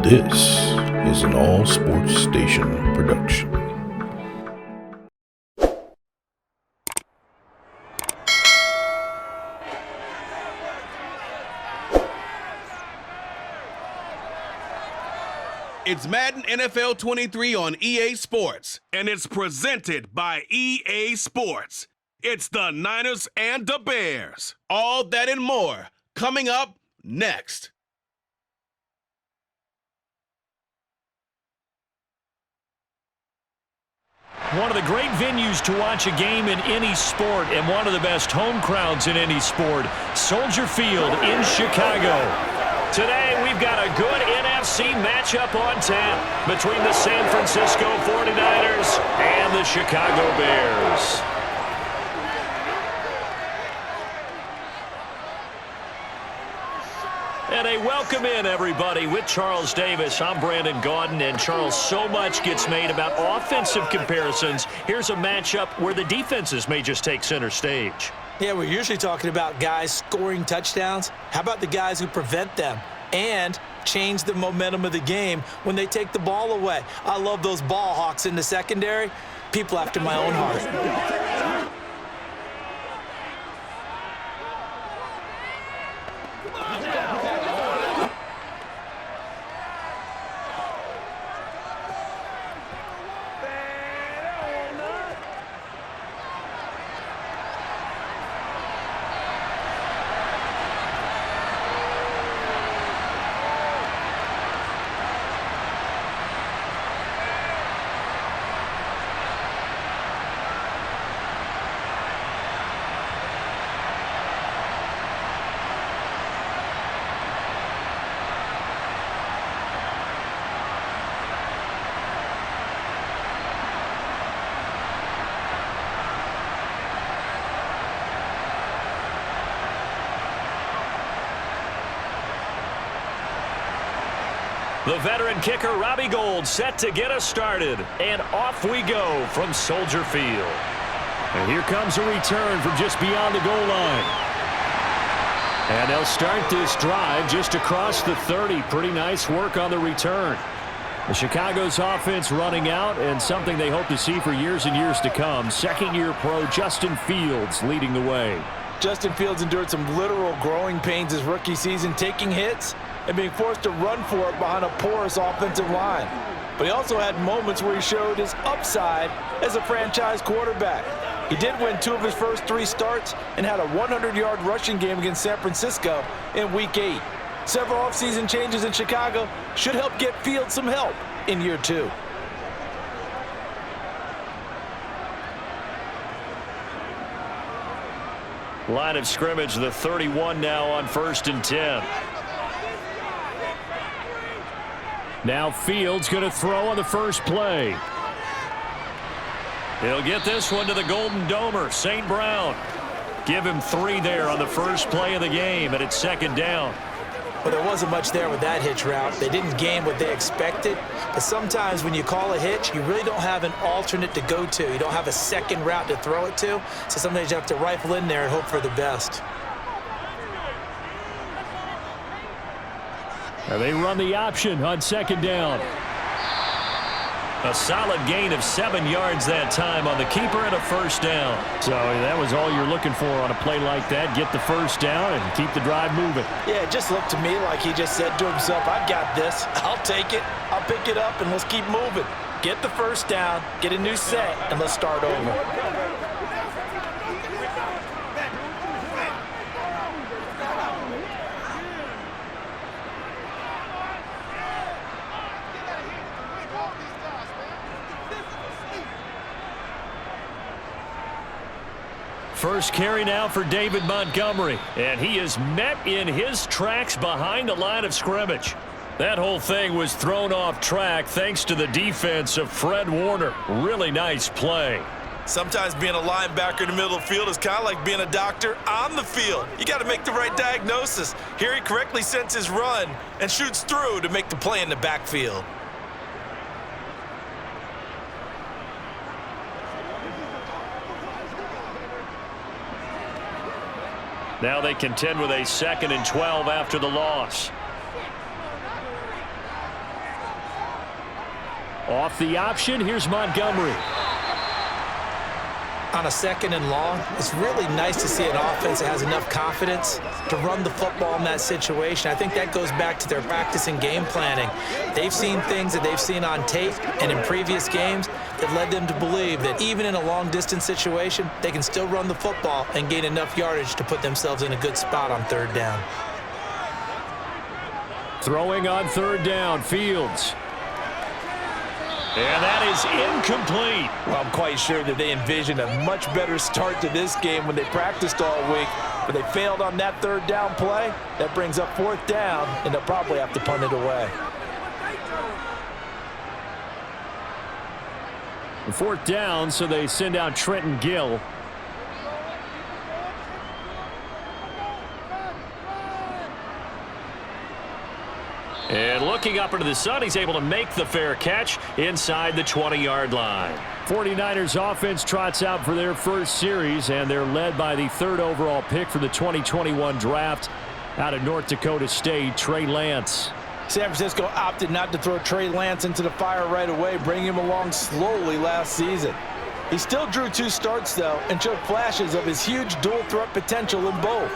This is an AllSportsStation production. It's Madden NFL 23 on EA Sports, and it's presented by EA Sports. It's the Niners and the Bears. All that and more coming up next. One of the great venues to watch a game in any sport and one of the best home crowds in any sport, Soldier Field in Chicago. Today, we've got a good NFC matchup on tap between the San Francisco 49ers and the Chicago Bears. And a welcome in, everybody, with Charles Davis. I'm Brandon Gaudin, and Charles, so much gets made about offensive comparisons. Here's a matchup where the defenses may just take center stage. Yeah, we're usually talking about guys scoring touchdowns. How about the guys who prevent them and change the momentum of the game when they take the ball away? I love those ball hawks in the secondary. People after my own heart. The veteran kicker, Robbie Gould, set to get us started. And off we go from Soldier Field. And here comes a return from just beyond the goal line. And they'll start this drive just across the 30. Pretty nice work on the return. The Chicago's offense running out, and something they hope to see for years and years to come. Second-year pro Justin Fields leading the way. Justin Fields endured some literal growing pains his rookie season, taking hits and being forced to run for it behind a porous offensive line. But he also had moments where he showed his upside as a franchise quarterback. He did win 2 of his first 3 starts and had a 100-yard rushing game against San Francisco in Week 8. Several offseason changes in Chicago should help get Fields some help in year 2. Line of scrimmage, the 31 now on 1st and 10. Now Fields going to throw on the first play. He'll get this one to the Golden Domer, St. Brown. Give him 3 there on the first play of the game, and it's 2nd down. Well, there wasn't much there with that hitch route. They didn't gain what they expected. But sometimes when you call a hitch, you really don't have an alternate to go to. You don't have a second route to throw it to. So sometimes you have to rifle in there and hope for the best. Now they run the option on 2nd down. A solid gain of 7 yards that time on the keeper and a 1st down. So that was all you're looking for on a play like that. Get the 1st down and keep the drive moving. Yeah, it just looked to me like he just said to himself, I've got this. I'll take it. I'll pick it up, and let's keep moving. Get the 1st down, get a new set, and let's start over. First carry now for David Montgomery, and he is met in his tracks behind the line of scrimmage. That whole thing was thrown off track thanks to the defense of Fred Warner. Really nice play. Sometimes being a linebacker in the middle of the field is kind of like being a doctor on the field. You got to make the right diagnosis. Here he correctly senses run and shoots through to make the play in the backfield. Now they contend with a 2nd and 12 after the loss. Off the option, here's Montgomery. On a 2nd and long, it's really nice to see an offense that has enough confidence to run the football in that situation. I think that goes back to their practice and game planning. They've seen things that they've seen on tape and in previous games that led them to believe that even in a long-distance situation, they can still run the football and gain enough yardage to put themselves in a good spot on 3rd down. Throwing on 3rd down, Fields. And that is incomplete. Well, I'm quite sure that they envisioned a much better start to this game when they practiced all week, but they failed on that 3rd down play. That brings up 4th down, and they'll probably have to punt it away. 4th down, so they send out Trenton Gill. And looking up into the sun, he's able to make the fair catch inside the 20-yard line. 49ers offense trots out for their first series, and they're led by the 3rd overall pick for the 2021 draft out of North Dakota State, Trey Lance. San Francisco opted not to throw Trey Lance into the fire right away, bringing him along slowly last season. He still drew 2 starts, though, and showed flashes of his huge dual-threat potential in both.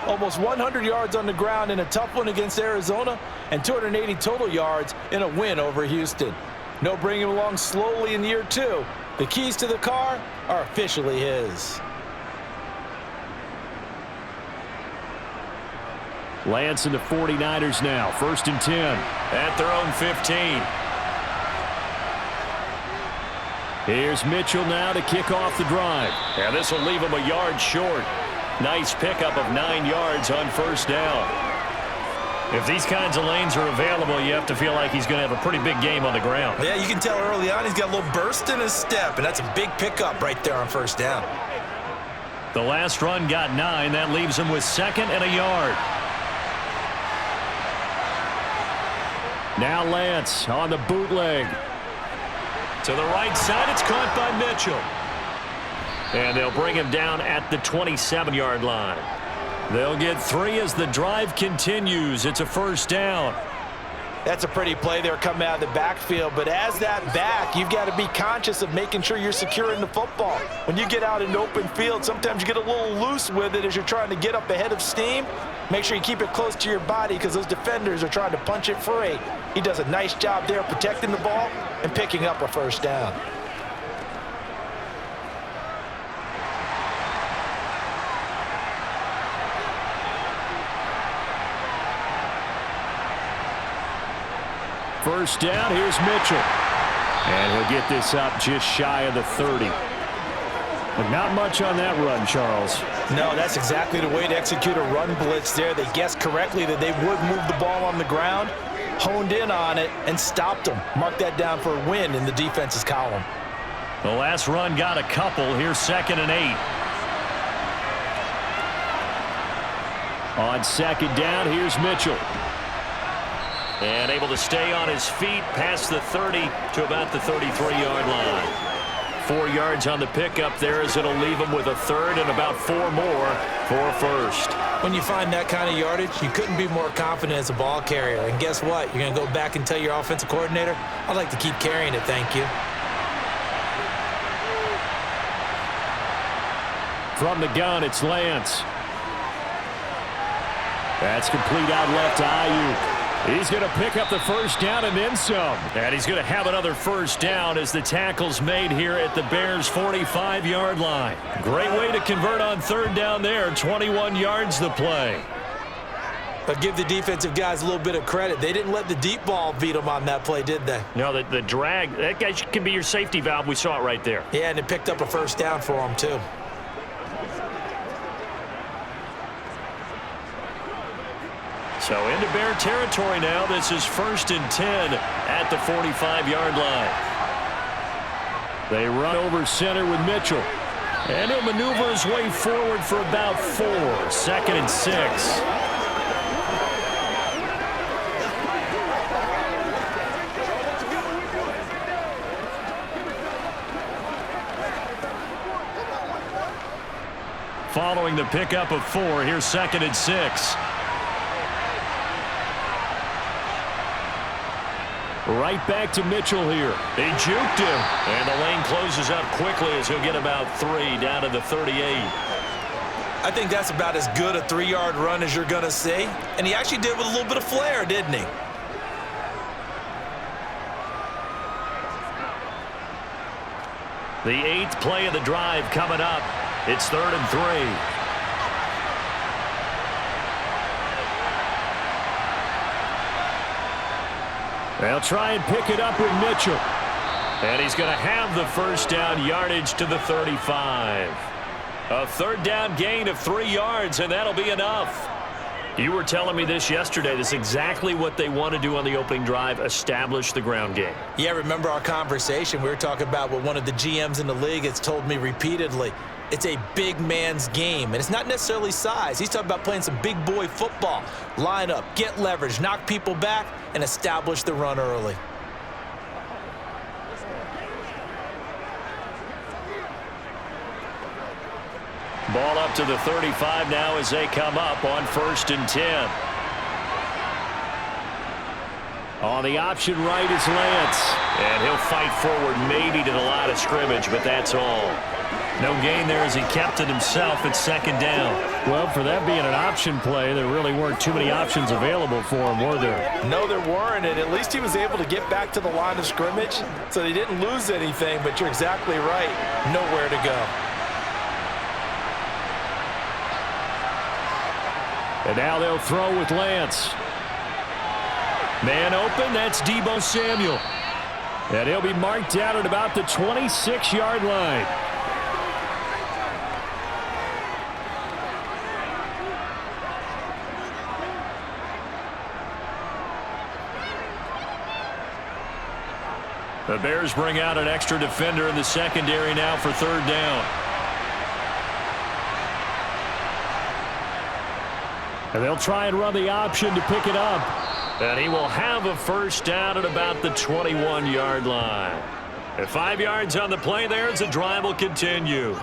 Almost 100 yards on the ground in a tough one against Arizona, and 280 total yards in a win over Houston. No bringing him along slowly in year 2. The keys to the car are officially his. Lance and the 49ers now, 1st and 10. At their own 15. Here's Mitchell now to kick off the drive. And this will leave him a yard short. Nice pickup of 9 yards on 1st down. If these kinds of lanes are available, you have to feel like he's going to have a pretty big game on the ground. Yeah, you can tell early on he's got a little burst in his step, and that's a big pickup right there on 1st down. The last run got 9. That leaves him with 2nd and a yard. Now Lance on the bootleg. To the right side, it's caught by Mitchell. And they'll bring him down at the 27-yard line. They'll get 3 as the drive continues. It's a 1st down. That's a pretty play there coming out of the backfield, but as that back, you've got to be conscious of making sure you're securing the football. When you get out in open field, sometimes you get a little loose with it as you're trying to get up ahead of steam. Make sure you keep it close to your body because those defenders are trying to punch it free. He does a nice job there protecting the ball and picking up a 1st down. First down, here's Mitchell. And he'll get this up just shy of the 30. But not much on that run, Charles. No, that's exactly the way to execute a run blitz there. They guessed correctly that they would move the ball on the ground, honed in on it, and stopped them. Mark that down for a win in the defense's column. The last run got a couple. Here's 2nd and 8. On 2nd down, here's Mitchell. And able to stay on his feet past the 30 to about the 33-yard line. 4 yards on the pickup there as it'll leave him with a 3rd and about 4 more for a 1st. When you find that kind of yardage, you couldn't be more confident as a ball carrier. And guess what? You're going to go back and tell your offensive coordinator, I'd like to keep carrying it, thank you. From the gun, it's Lance. That's complete out left to Ayuk. He's going to pick up the 1st down and then some. And he's going to have another 1st down as the tackle's made here at the Bears' 45-yard line. Great way to convert on 3rd down there. 21 yards the play. But give the defensive guys a little bit of credit. They didn't let the deep ball beat them on that play, did they? No, the drag, that guy can be your safety valve. We saw it right there. Yeah, and it picked up a 1st down for them, too. So into Bear territory now. This is 1st and 10 at the 45-yard line. They run over center with Mitchell. And he'll maneuver his way forward for about 4. 2nd and 6. Following the pickup of 4, here's 2nd and 6. Right back to Mitchell here. He juked him. And the lane closes up quickly as he'll get about 3 down to the 38. I think that's about as good a 3-yard run as you're going to see. And he actually did with a little bit of flair, didn't he? The 8th play of the drive coming up. It's 3rd and 3. They'll try and pick it up with Mitchell. And he's going to have the first down yardage to the 35. A 3rd down gain of 3 yards, and that'll be enough. You were telling me this yesterday. This is exactly what they want to do on the opening drive, establish the ground game. Yeah, remember our conversation? We were talking about what one of the GMs in the league has told me repeatedly. It's a big man's game, and it's not necessarily size. He's talking about playing some big boy football. Line up, get leverage, knock people back, and establish the run early. Ball up to the 35 now as they come up on 1st and 10. On the option right is Lance. And he'll fight forward maybe to the line of scrimmage, but that's all. No gain there as he kept it himself at 2nd down. Well, for that being an option play, there really weren't too many options available for him, were there? No, there weren't, and at least he was able to get back to the line of scrimmage, so they didn't lose anything, but you're exactly right. Nowhere to go. And now they'll throw with Lance. Man open, that's Deebo Samuel. And he'll be marked down at about the 26-yard line. The Bears bring out an extra defender in the secondary now for 3rd down. And they'll try and run the option to pick it up. And he will have a first down at about the 21-yard line. At 5 yards on the play there as the drive will continue.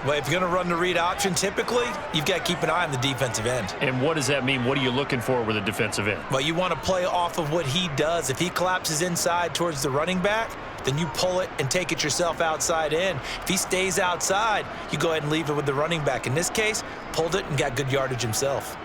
Well, if you're going to run the read option, typically, you've got to keep an eye on the defensive end. And what does that mean? What are you looking for with a defensive end? Well, you want to play off of what he does. If he collapses inside towards the running back, then you pull it and take it yourself outside in. If he stays outside, you go ahead and leave it with the running back. In this case, pulled it and got good yardage himself.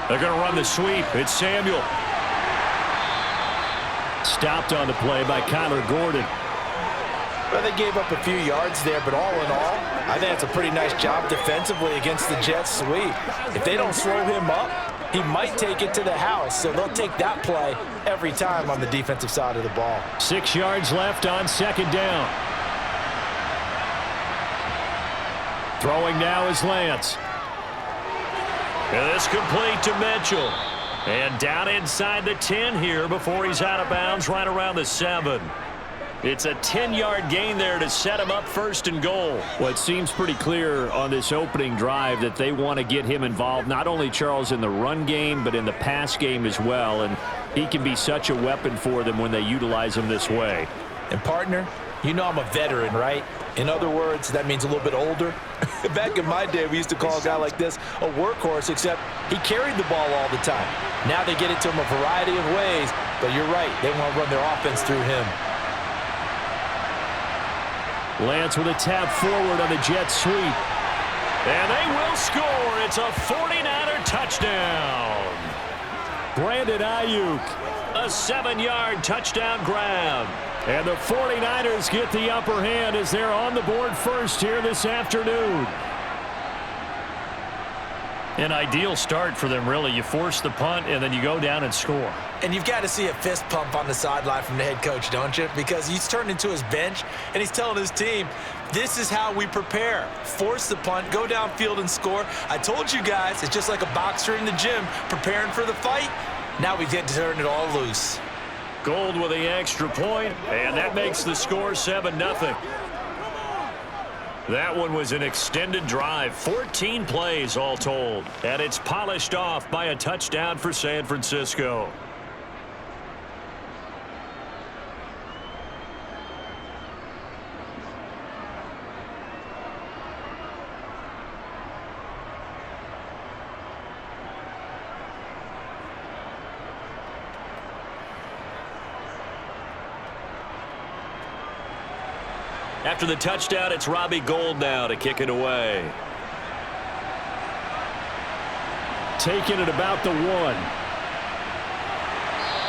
They're going to run the sweep. It's Samuel. Stopped on the play by Kyler Gordon. Well, they gave up a few yards there, but all in all, I think it's a pretty nice job defensively against the Jets sweep. If they don't slow him up, he might take it to the house, so they'll take that play every time on the defensive side of the ball. 6 yards left on 2nd down. Throwing now is Lance. And this complete to Mitchell. And down inside the 10 here before he's out of bounds right around the 7. It's a 10-yard gain there to set him up 1st and goal. Well, it seems pretty clear on this opening drive that they want to get him involved, not only, Charles, in the run game, but in the pass game as well. And he can be such a weapon for them when they utilize him this way. And, partner, you know I'm a veteran, right? In other words, that means a little bit older. Back in my day, we used to call a guy like this a workhorse, except he carried the ball all the time. Now they get it to him a variety of ways, but you're right. They want to run their offense through him. Lance with a tap forward on the jet sweep. And they will score. It's a 49er touchdown. Brandon Ayuk. A 7-yard touchdown grab. And the 49ers get the upper hand as they're on the board first here this afternoon. An ideal start for them, really. You force the punt, and then you go down and score. And you've got to see a fist pump on the sideline from the head coach, don't you? Because he's turned into his bench, and he's telling his team, this is how we prepare. Force the punt, go downfield and score. I told you guys, it's just like a boxer in the gym preparing for the fight. Now we get to turn it all loose. Gold with the extra point, and that makes the score 7-0. That one was an extended drive, 14 plays all told, and it's polished off by a touchdown for San Francisco. After the touchdown, it's Robbie Gould now to kick it away. Taking it about the 1.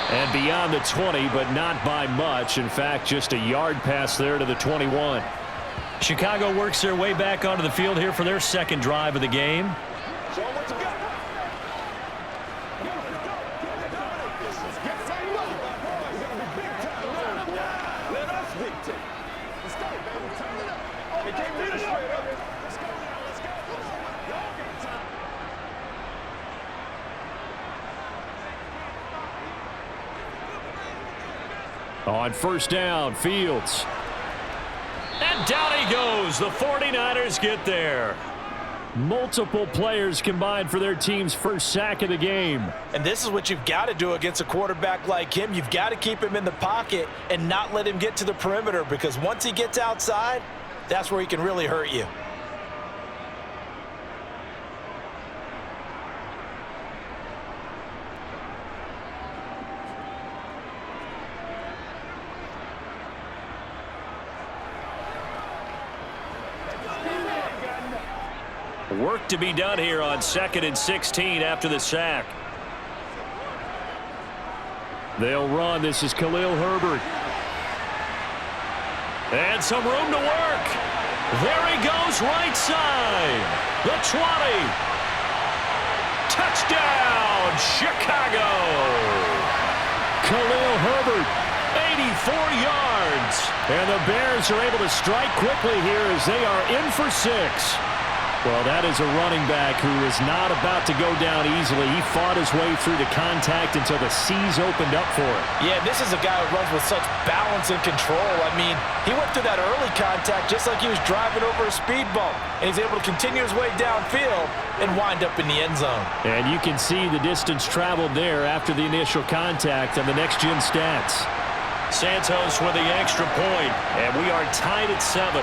And beyond the 20, but not by much. In fact, just a yard pass there to the 21. Chicago works their way back onto the field here for their second drive of the game. On first down, Fields. And down he goes. The 49ers get there. Multiple players combined for their team's first sack of the game. And this is what you've got to do against a quarterback like him. You've got to keep him in the pocket and not let him get to the perimeter, because once he gets outside, that's where he can really hurt you. Work to be done here on 2nd and 16 after the sack. They'll run. This is Khalil Herbert. And some room to work. There he goes, right side. The 20. Touchdown, Chicago. Khalil Herbert, 84 yards. and the Bears are able to strike quickly here as they are in for 6. Well, that is a running back who is not about to go down easily. He fought his way through the contact until the seas opened up for him. Yeah, this is a guy who runs with such balance and control. I mean, he went through that early contact just like he was driving over a speed bump, and he's able to continue his way downfield and wind up in the end zone. And you can see the distance traveled there after the initial contact on the next-gen stats. Santos with the extra point, and we are tied at 7.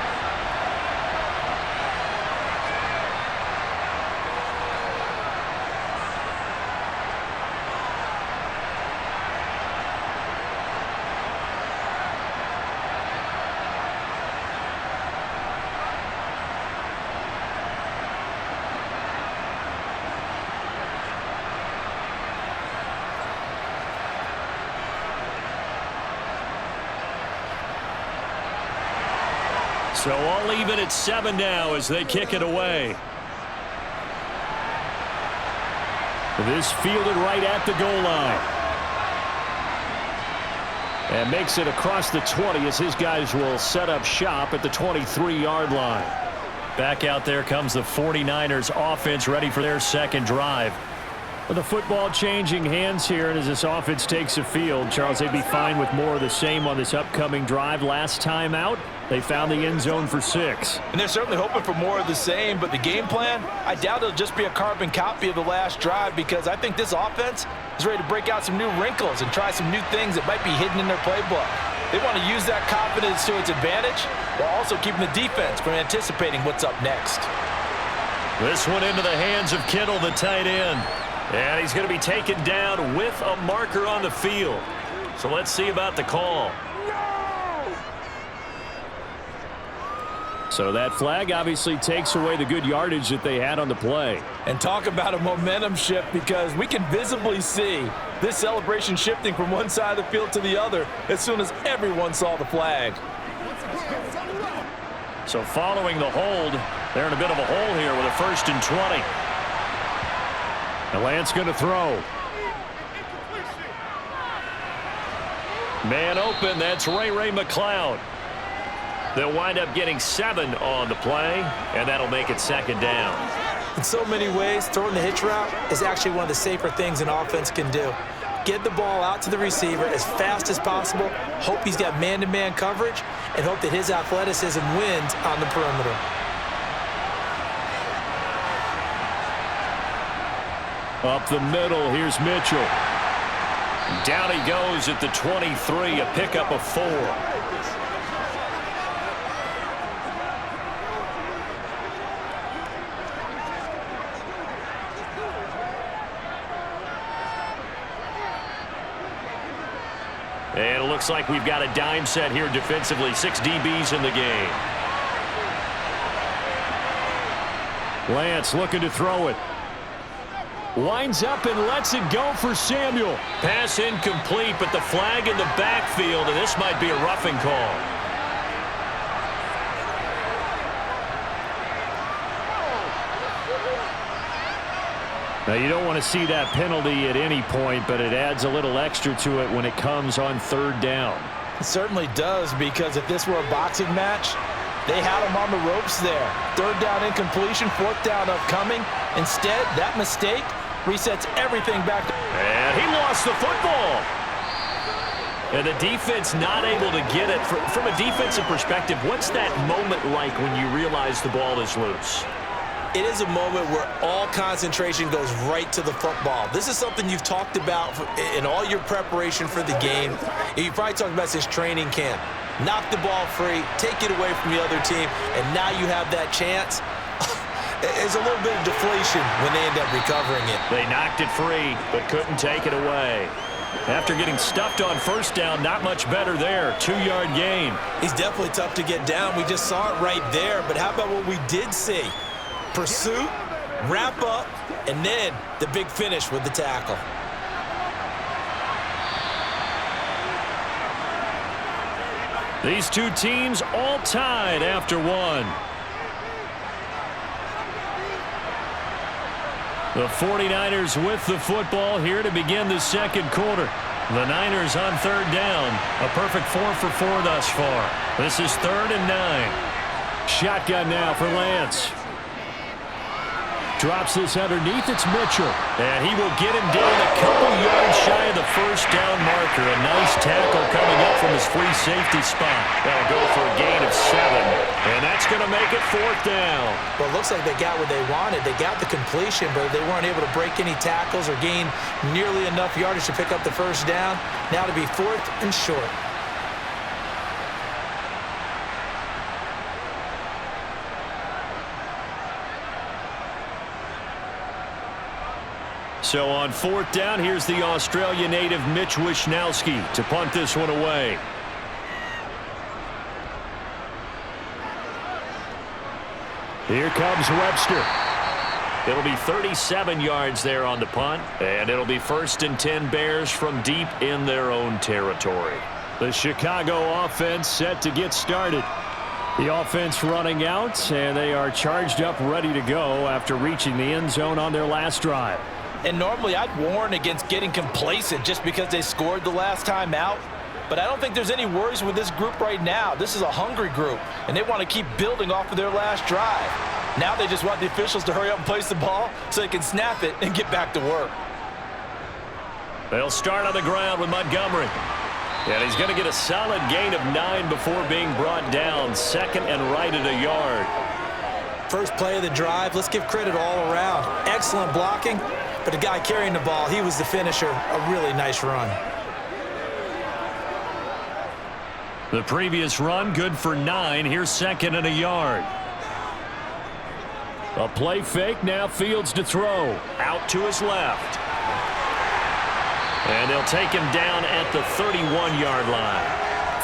So all even at 7 now as they kick it away. This fielded right at the goal line. And makes it across the 20 as his guys will set up shop at the 23-yard line. Back out there comes the 49ers offense ready for their second drive. With the football changing hands here, and as this offense takes the field, Charles, they'd be fine with more of the same on this upcoming drive. Last time out, they found the end zone for 6. And they're certainly hoping for more of the same, but the game plan, I doubt it'll just be a carbon copy of the last drive, because I think this offense is ready to break out some new wrinkles and try some new things that might be hidden in their playbook. They want to use that confidence to its advantage while also keeping the defense from anticipating what's up next. This one into the hands of Kittle, the tight end. And he's going to be taken down with a marker on the field. So let's see about the call. So that flag obviously takes away the good yardage that they had on the play. And talk about a momentum shift, because we can visibly see this celebration shifting from one side of the field to the other as soon as everyone saw the flag. So following the hold, they're in a bit of a hole here with a 1st and 20. And Lance going to throw. Man open, that's Ray McLeod. They'll wind up getting 7 on the play, and that'll make it 2nd down. In so many ways, throwing the hitch route is actually one of the safer things an offense can do. Get the ball out to the receiver as fast as possible, hope he's got man-to-man coverage, and hope that his athleticism wins on the perimeter. Up the middle, here's Mitchell. Down he goes at the 23, a pickup of 4. And it looks like we've got a dime set here defensively. 6 DBs in the game. Lance looking to throw it. Winds up and lets it go for Samuel. Pass incomplete, but the flag in the backfield, and this might be a roughing call. Now, you don't want to see that penalty at any point, but it adds a little extra to it when it comes on 3rd down. It certainly does, because if this were a boxing match, they had him on the ropes there. 3rd down incompletion, 4th down upcoming. Instead, that mistake resets everything back. And he lost the football. And the defense not able to get it. From a defensive perspective, what's that moment like when you realize the ball is loose? It is a moment where all concentration goes right to the football. This is something you've talked about in all your preparation for the game. You've probably talked about since training camp. Knock the ball free, take it away from the other team, and now you have that chance. There's a little bit of deflation when they end up recovering it. They knocked it free, but couldn't take it away. After getting stuffed on 1st down, not much better there. 2-yard gain. He's definitely tough to get down. We just saw it right there, but how about what we did see? Pursuit, wrap up, and then the big finish with the tackle. These two teams all tied after 1. The 49ers with the football here to begin the 2nd quarter. The Niners on 3rd down. A perfect 4 for 4 thus far. This is 3rd and 9. Shotgun now for Lance. Drops this underneath. It's Mitchell. And he will get him down a couple yards shy of the 1st down marker. A nice tackle coming up from his free safety spot. That'll go for a gain of 7. And that's going to make it 4th down. Well, it looks like they got what they wanted. They got the completion, but they weren't able to break any tackles or gain nearly enough yardage to pick up the 1st down. Now to be 4th and short. So on 4th down, here's the Australia native Mitch Wishnowsky to punt this one away. Here comes Webster. It'll be 37 yards there on the punt, and it'll be 1st and 10 Bears from deep in their own territory. The Chicago offense set to get started. The offense running out, and they are charged up, ready to go after reaching the end zone on their last drive. And normally I'd warn against getting complacent just because they scored the last time out. But I don't think there's any worries with this group right now. This is a hungry group, and they want to keep building off of their last drive. Now they just want the officials to hurry up and place the ball so they can snap it and get back to work. They'll start on the ground with Montgomery. And he's going to get a solid gain of 9 before being brought down. 2nd and right at a yard. First play of the drive, let's give credit all around. Excellent blocking. But the guy carrying the ball, he was the finisher. A really nice run. The previous run, good for 9. Here's 2nd and a yard. A play fake. Now Fields to throw. Out to his left. And they'll take him down at the 31-yard line.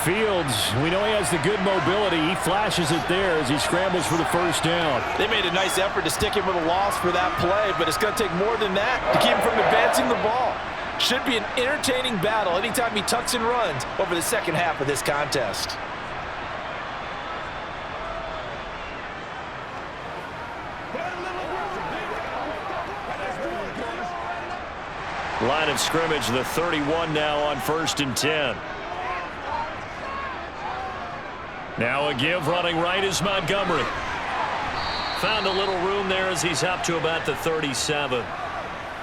Fields, we know he has the good mobility. He flashes it there as he scrambles for the 1st down. They made a nice effort to stick him with a loss for that play, but it's going to take more than that to keep him from advancing the ball. Should be an entertaining battle anytime he tucks and runs over the 2nd half of this contest. Line of scrimmage, the 31 now on 1st and 10. Now a give, running right is Montgomery. Found a little room there as he's up to about the 37.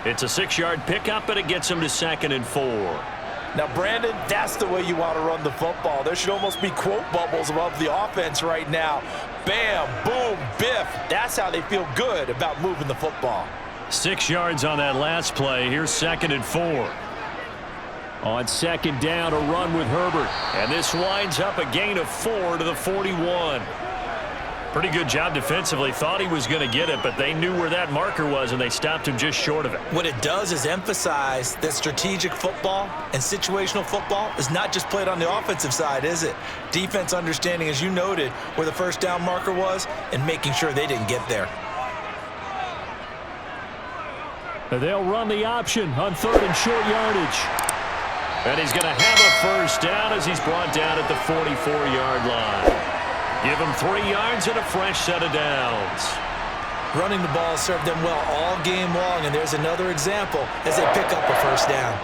It's a 6-yard pickup, but it gets him to 2nd and 4. Now, Brandon, that's the way you want to run the football. There should almost be quote bubbles above the offense right now. Bam, boom, biff. That's how they feel good about moving the football. 6 yards on that last play. Here's 2nd and 4. On 2nd down, a run with Herbert. And this winds up a gain of 4 to the 41. Pretty good job defensively. Thought he was going to get it, but they knew where that marker was, and they stopped him just short of it. What it does is emphasize that strategic football and situational football is not just played on the offensive side, is it? Defense understanding, as you noted, where the first down marker was and making sure they didn't get there. They'll run the option on 3rd and short yardage. And he's going to have a first down as he's brought down at the 44-yard line. Give him 3 yards and a fresh set of downs. Running the ball served them well all game long, and there's another example as they pick up a first down.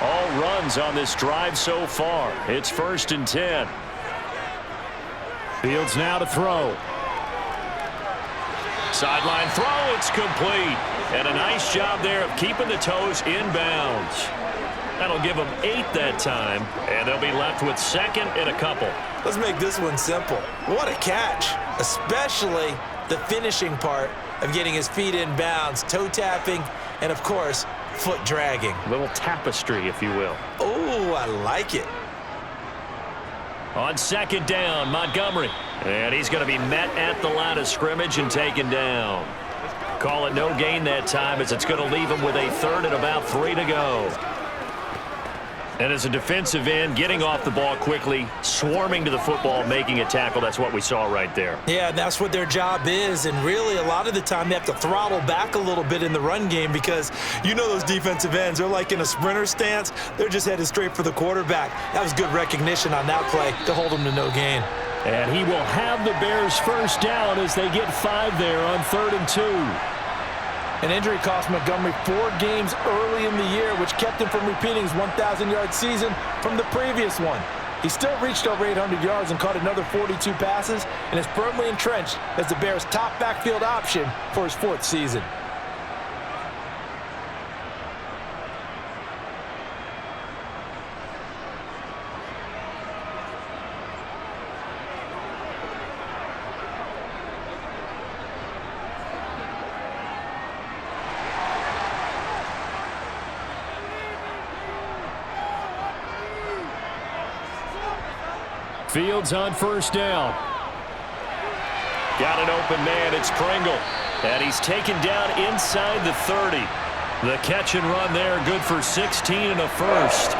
All runs on this drive so far. It's 1st and 10. Fields now to throw. Sideline throw, it's complete. And a nice job there of keeping the toes inbounds. That'll give them 8 that time, and they'll be left with 2nd and a couple. Let's make this one simple. What a catch, especially the finishing part of getting his feet in bounds, toe tapping, and of course, foot dragging. A little tapestry, if you will. Oh, I like it. On 2nd down, Montgomery. And he's going to be met at the line of scrimmage and taken down. Call it no gain that time as it's going to leave him with a 3rd and about 3 to go. And as a defensive end, getting off the ball quickly, swarming to the football, making a tackle, that's what we saw right there. Yeah, that's what their job is, and really a lot of the time they have to throttle back a little bit in the run game because you know those defensive ends, they're like in a sprinter stance. They're just headed straight for the quarterback. That was good recognition on that play to hold them to no gain. And he will have the Bears first down as they get 5 there on 3rd and 2. An injury cost Montgomery 4 games early in the year, which kept him from repeating his 1,000-yard season from the previous one. He still reached over 800 yards and caught another 42 passes and is firmly entrenched as the Bears' top backfield option for his 4th season. Fields on 1st down. Got an open man, it's Pringle. And he's taken down inside the 30. The catch and run there, good for 16 and a first.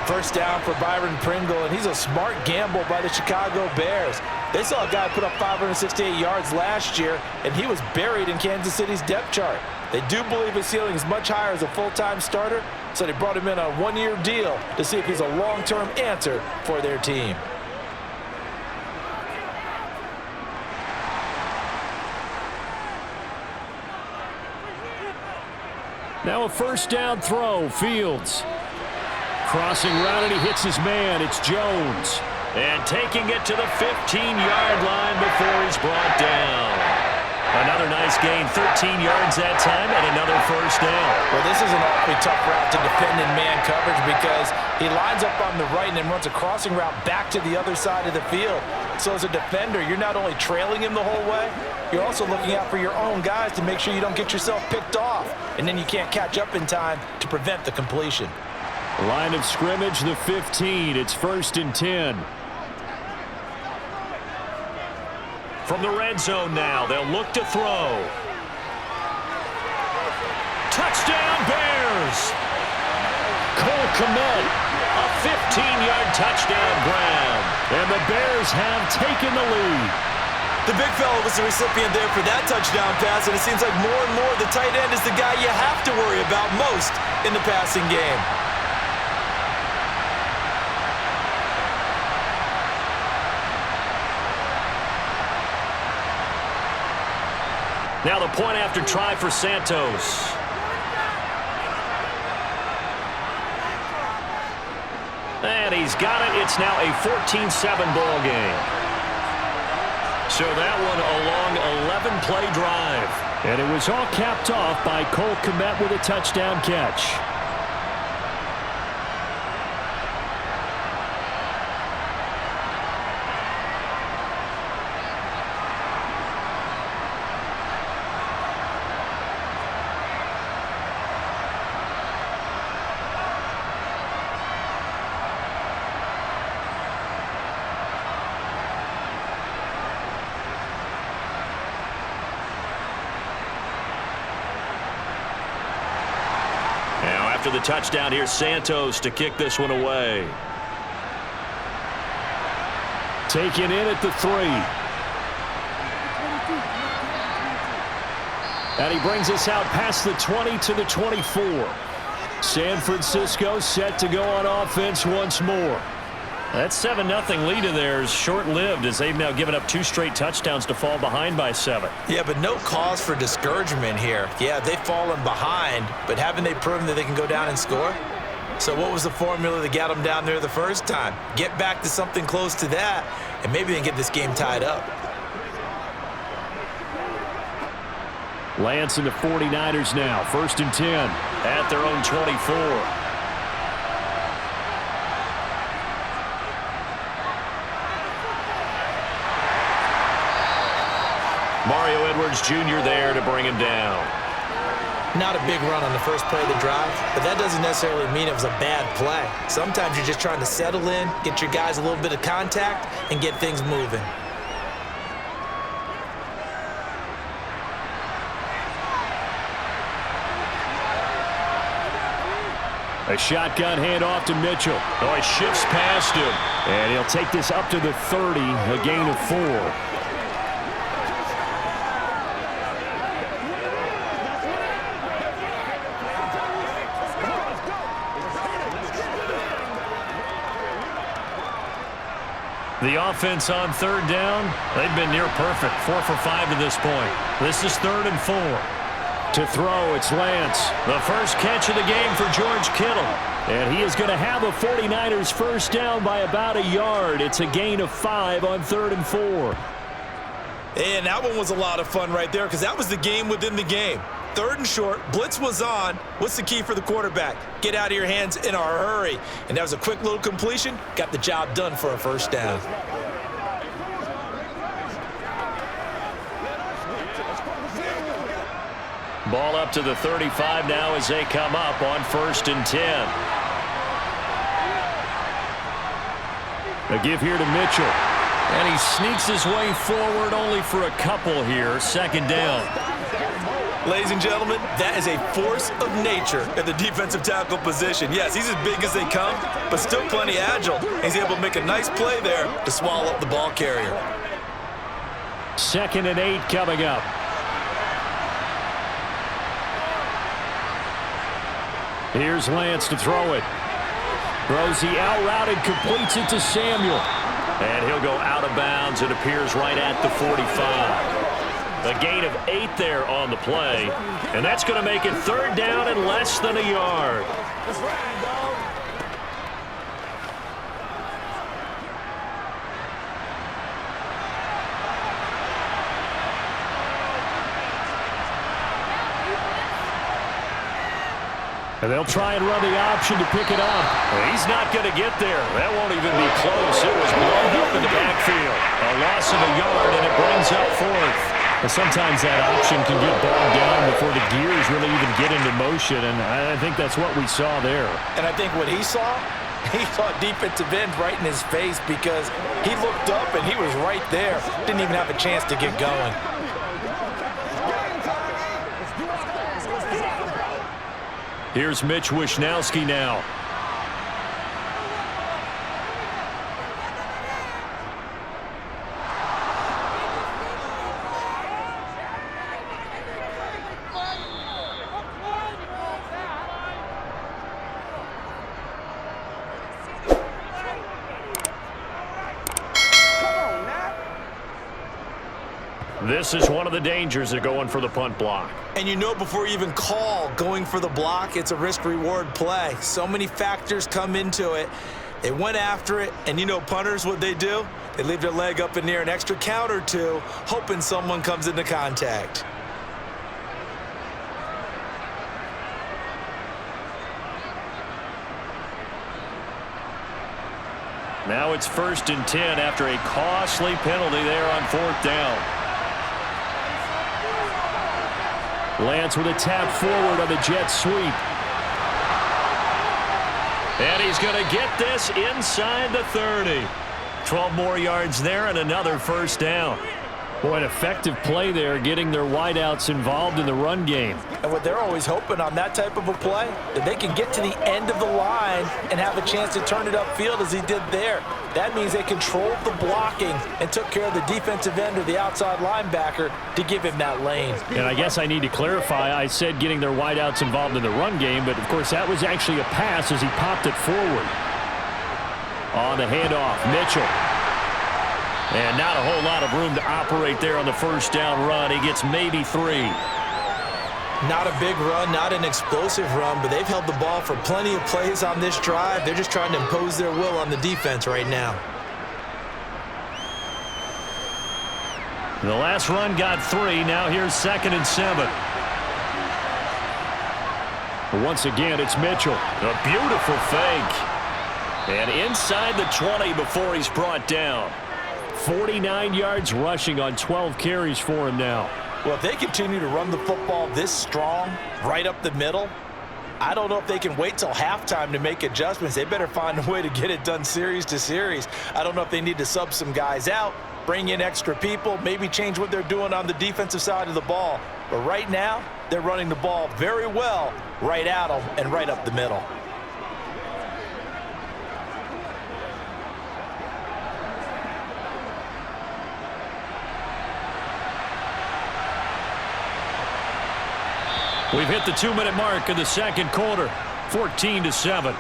First down for Byron Pringle, and he's a smart gamble by the Chicago Bears. They saw a guy put up 568 yards last year, and he was buried in Kansas City's depth chart. They do believe his ceiling is much higher as a full-time starter, so they brought him in on a 1-year deal to see if he's a long-term answer for their team. Now a first down throw, Fields. Crossing route, and he hits his man. It's Jones. And taking it to the 15-yard line before he's brought down. Another nice gain, 13 yards that time, and another first down. Well, this is an awfully tough route to defend in man coverage because he lines up on the right and then runs a crossing route back to the other side of the field. So as a defender, you're not only trailing him the whole way, you're also looking out for your own guys to make sure you don't get yourself picked off, and then you can't catch up in time to prevent the completion. Line of scrimmage, the 15. It's 1st and 10. From the red zone now, they'll look to throw. Touchdown, Bears! Cole Kmet, A 15-yard touchdown grab. and the Bears have taken the lead. The big fella was the recipient there for that touchdown pass, and it seems like more and more the tight end is the guy you have to worry about most in the passing game. Now the point after try for Santos. And he's got it. It's now a 14-7 ball game. So that one a long 11-play drive. And it was all capped off by Cole Kmet with a touchdown catch. after the touchdown. Here's Santos to kick this one away. Taken in at the 3. And he brings us out past the 20 to the 24. San Francisco set to go on offense once more. That 7-0 lead of theirs short-lived as they've now given up 2 straight touchdowns to fall behind by 7. Yeah, but no cause for discouragement here. Yeah, they've fallen behind, but haven't they proven that they can go down and score? So what was the formula that got them down there the first time? Get back to something close to that, and maybe they can get this game tied up. Lance and the 49ers now. 1st and 10 at their own 24. Mario Edwards Jr. there to bring him down. Not a big run on the first play of the drive, but that doesn't necessarily mean it was a bad play. Sometimes you're just trying to settle in, get your guys a little bit of contact, and get things moving. A shotgun handoff to Mitchell. Oh, he shifts past him. And he'll take this up to the 30, a gain of 4. The offense on 3rd down, they've been near perfect. 4 for 5 to this point. This is 3rd and 4. To throw, it's Lance. The first catch of the game for George Kittle. And he is going to have a 49ers first down by about a yard. It's a gain of 5 on 3rd and 4. And that one was a lot of fun right there because that was the game within the game. 3rd and short, blitz was on. What's the key for the quarterback? Get out of your hands in a hurry. And that was a quick little completion. Got the job done for a first down. Ball up to the 35 now as they come up on 1st and 10. A give here to Mitchell. And he sneaks his way forward only for a couple here. 2nd down. Ladies and gentlemen, that is a force of nature at the defensive tackle position. Yes, he's as big as they come, but still plenty agile. He's able to make a nice play there to swallow up the ball carrier. 2nd and 8 coming up. Here's Lance to throw it. Throws the out route and completes it to Samuel. And he'll go out of bounds. It appears right at the 45. A gain of 8 there on the play. And that's going to make it 3rd down and less than a yard. And they'll try and run the option to pick it up. He's not going to get there. That won't even be close. It was blown up in the backfield. A loss of a yard, and it brings up 4th. And sometimes that option can get bogged down before the gears really even get into motion, and I think that's what we saw there. And I think what he saw defensive end right in his face because he looked up and he was right there. Didn't even have a chance to get going. Here's Mitch Wishnowski now. This is one of the dangers of going for the punt block. And you know before you even call going for the block, it's a risk-reward play. So many factors come into it. They went after it, and you know punters, what they do? They leave their leg up in the air an extra count or two, hoping someone comes into contact. Now it's 1st and 10 after a costly penalty there on 4th down. Lance with a tap forward on the jet sweep. And he's going to get this inside the 30. 12 more yards there and another first down. Boy, an effective play there, getting their wideouts involved in the run game. And what they're always hoping on that type of a play, that they can get to the end of the line and have a chance to turn it upfield as he did there. That means they controlled the blocking and took care of the defensive end or the outside linebacker to give him that lane. And I guess I need to clarify, I said getting their wideouts involved in the run game, but of course that was actually a pass as he popped it forward. On the handoff, Mitchell. And not a whole lot of room to operate there on the first down run. He gets maybe 3. Not a big run, not an explosive run, but they've held the ball for plenty of plays on this drive. They're just trying to impose their will on the defense right now. The last run got 3. Now here's 2nd and 7. Once again, it's Mitchell. A beautiful fake. And inside the 20 before he's brought down. 49 yards rushing on 12 carries for him now. Well, if they continue to run the football this strong, right up the middle, I don't know if they can wait till halftime to make adjustments. They better find a way to get it done series to series. I don't know if they need to sub some guys out, bring in extra people, maybe change what they're doing on the defensive side of the ball. But right now, they're running the ball very well right at them and right up the middle. We've hit the 2-minute mark of the second quarter, 14-7.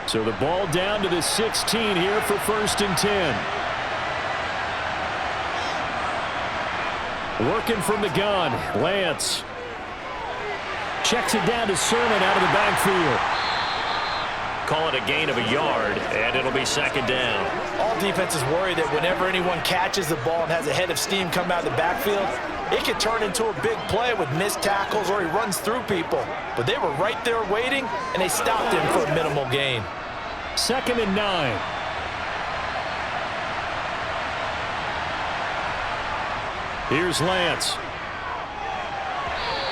So the ball down to the 16 here for 1st and 10. Working from the gun, Lance. Checks it down to Sermon out of the backfield. Call it a gain of a yard, and it'll be 2nd down. All defenses worry that whenever anyone catches the ball and has a head of steam come out of the backfield, it can turn into a big play with missed tackles or he runs through people. But they were right there waiting, and they stopped him for a minimal gain. 2nd and 9. Here's Lance.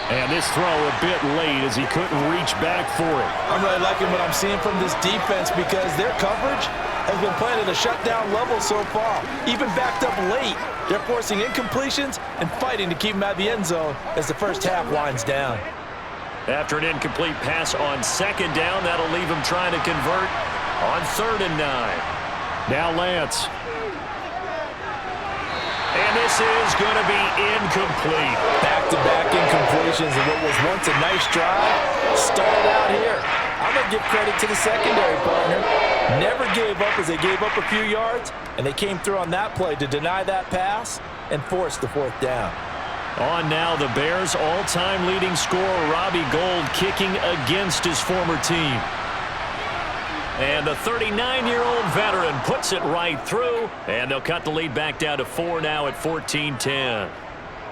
And this throw a bit late as he couldn't reach back for it. I'm really liking what I'm seeing from this defense because their coverage has been playing at a shutdown level so far. Even backed up late, they're forcing incompletions and fighting to keep them out of the end zone as the first half winds down. After an incomplete pass on 2nd down, that'll leave him trying to convert on 3rd and 9. Now Lance. And this is going to be incomplete. Back-to-back incompletions and what was once a nice drive stalled out here. I'm going to give credit to the secondary partner. Never gave up as they gave up a few yards, and they came through on that play to deny that pass and force the 4th down. On now, the Bears' all-time leading scorer, Robbie Gould, kicking against his former team. And the 39-year-old veteran puts it right through, and they'll cut the lead back down to 4 now at 14-10.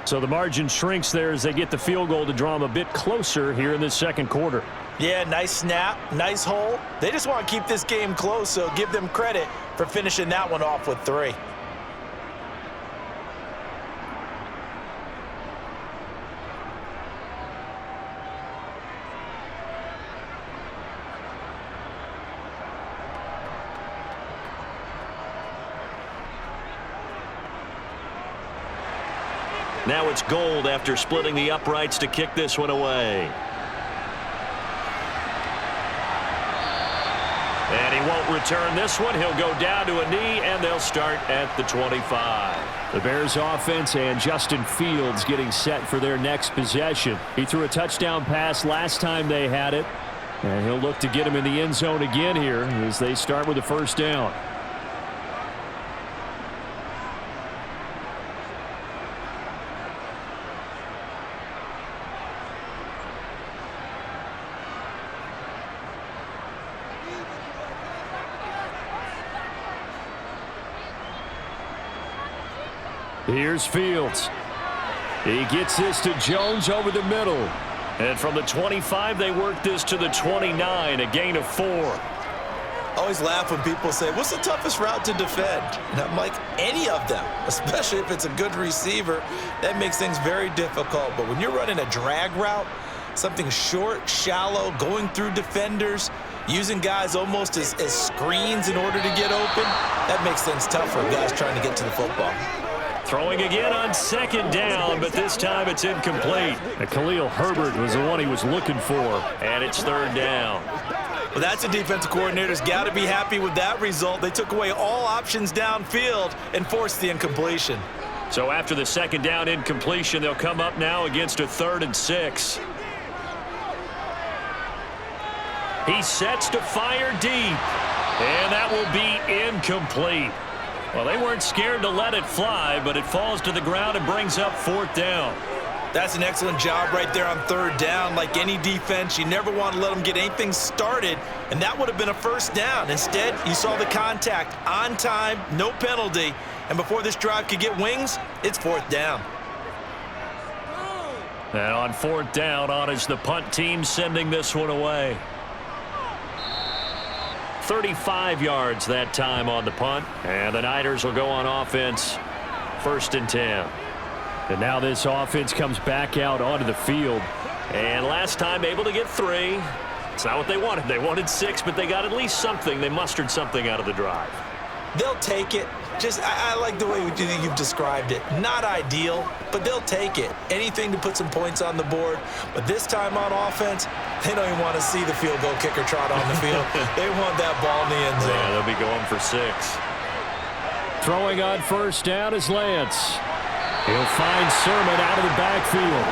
So the margin shrinks there as they get the field goal to draw them a bit closer here in the second quarter. Yeah, nice snap, nice hole. They just want to keep this game close, so give them credit for finishing that one off with 3. Now it's Gould after splitting the uprights to kick this one away. And he won't return this one. He'll go down to a knee, and they'll start at the 25. The Bears offense and Justin Fields getting set for their next possession. He threw a touchdown pass last time they had it, and he'll look to get him in the end zone again here as they start with the 1st down. Here's Fields. He gets this to Jones over the middle. And from the 25, they work this to the 29, a gain of 4. I always laugh when people say, what's the toughest route to defend? And I'm like, any of them, especially if it's a good receiver. That makes things very difficult. But when you're running a drag route, Something short, shallow, going through defenders, using guys almost as screens in order to get open. That makes things tough for guys trying to get to the football. Throwing again on second down, but this time it's incomplete. Khalil Herbert was the one he was looking for, and it's third down. Well, that's a defensive coordinator's got to be happy with that result. They took away all options downfield and forced the incompletion. So after the second down incompletion, they'll come up now against a 3rd and 6. He sets to fire deep, and that will be incomplete. Well, they weren't scared to let it fly, but it falls to the ground and brings up 4th down. That's an excellent job right there on 3rd down. Like any defense, you never want to let them get anything started, and that would have been a 1st down. Instead, you saw the contact on time, no penalty, and before this drive could get wings, it's 4th down. And on 4th down, on is the punt team sending this one away. 35 yards that time on the punt, and the Niners will go on offense, 1st and 10. And now this offense comes back out onto the field. And last time able to get 3. It's not what they wanted. They wanted 6, but they got at least something. They mustered something out of the drive. They'll take it. I like the way you've described it. Not ideal, but they'll take it. Anything to put some points on the board. But this time on offense, they don't even want to see the field goal kicker trot on the field. They want that ball in the end zone. Yeah, they'll be going for 6. Throwing on 1st down is Lance. He'll find Sermon out of the backfield.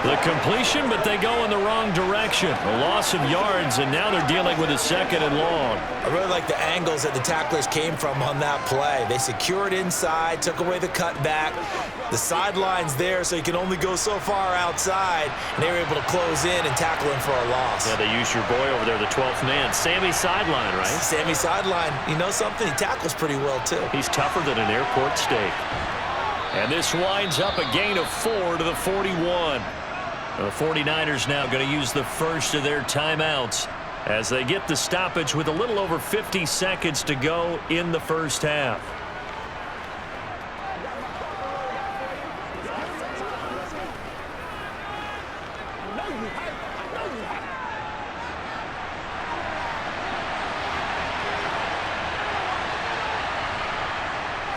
The completion, but they go in the wrong direction. A loss of yards, and now they're dealing with a 2nd and long. I really like the angles that the tacklers came from on that play. They secured inside, took away the cutback. The sideline's there, so you can only go so far outside, and they were able to close in and tackle him for a loss. Yeah, they used your boy over there, the 12th man. Sammy Sideline, right? Sammy Sideline. You know something? He tackles pretty well, too. He's tougher than an airport steak. And this winds up a gain of 4 to the 41. The 49ers now going to use the first of their timeouts as they get the stoppage with a little over 50 seconds to go in the first half.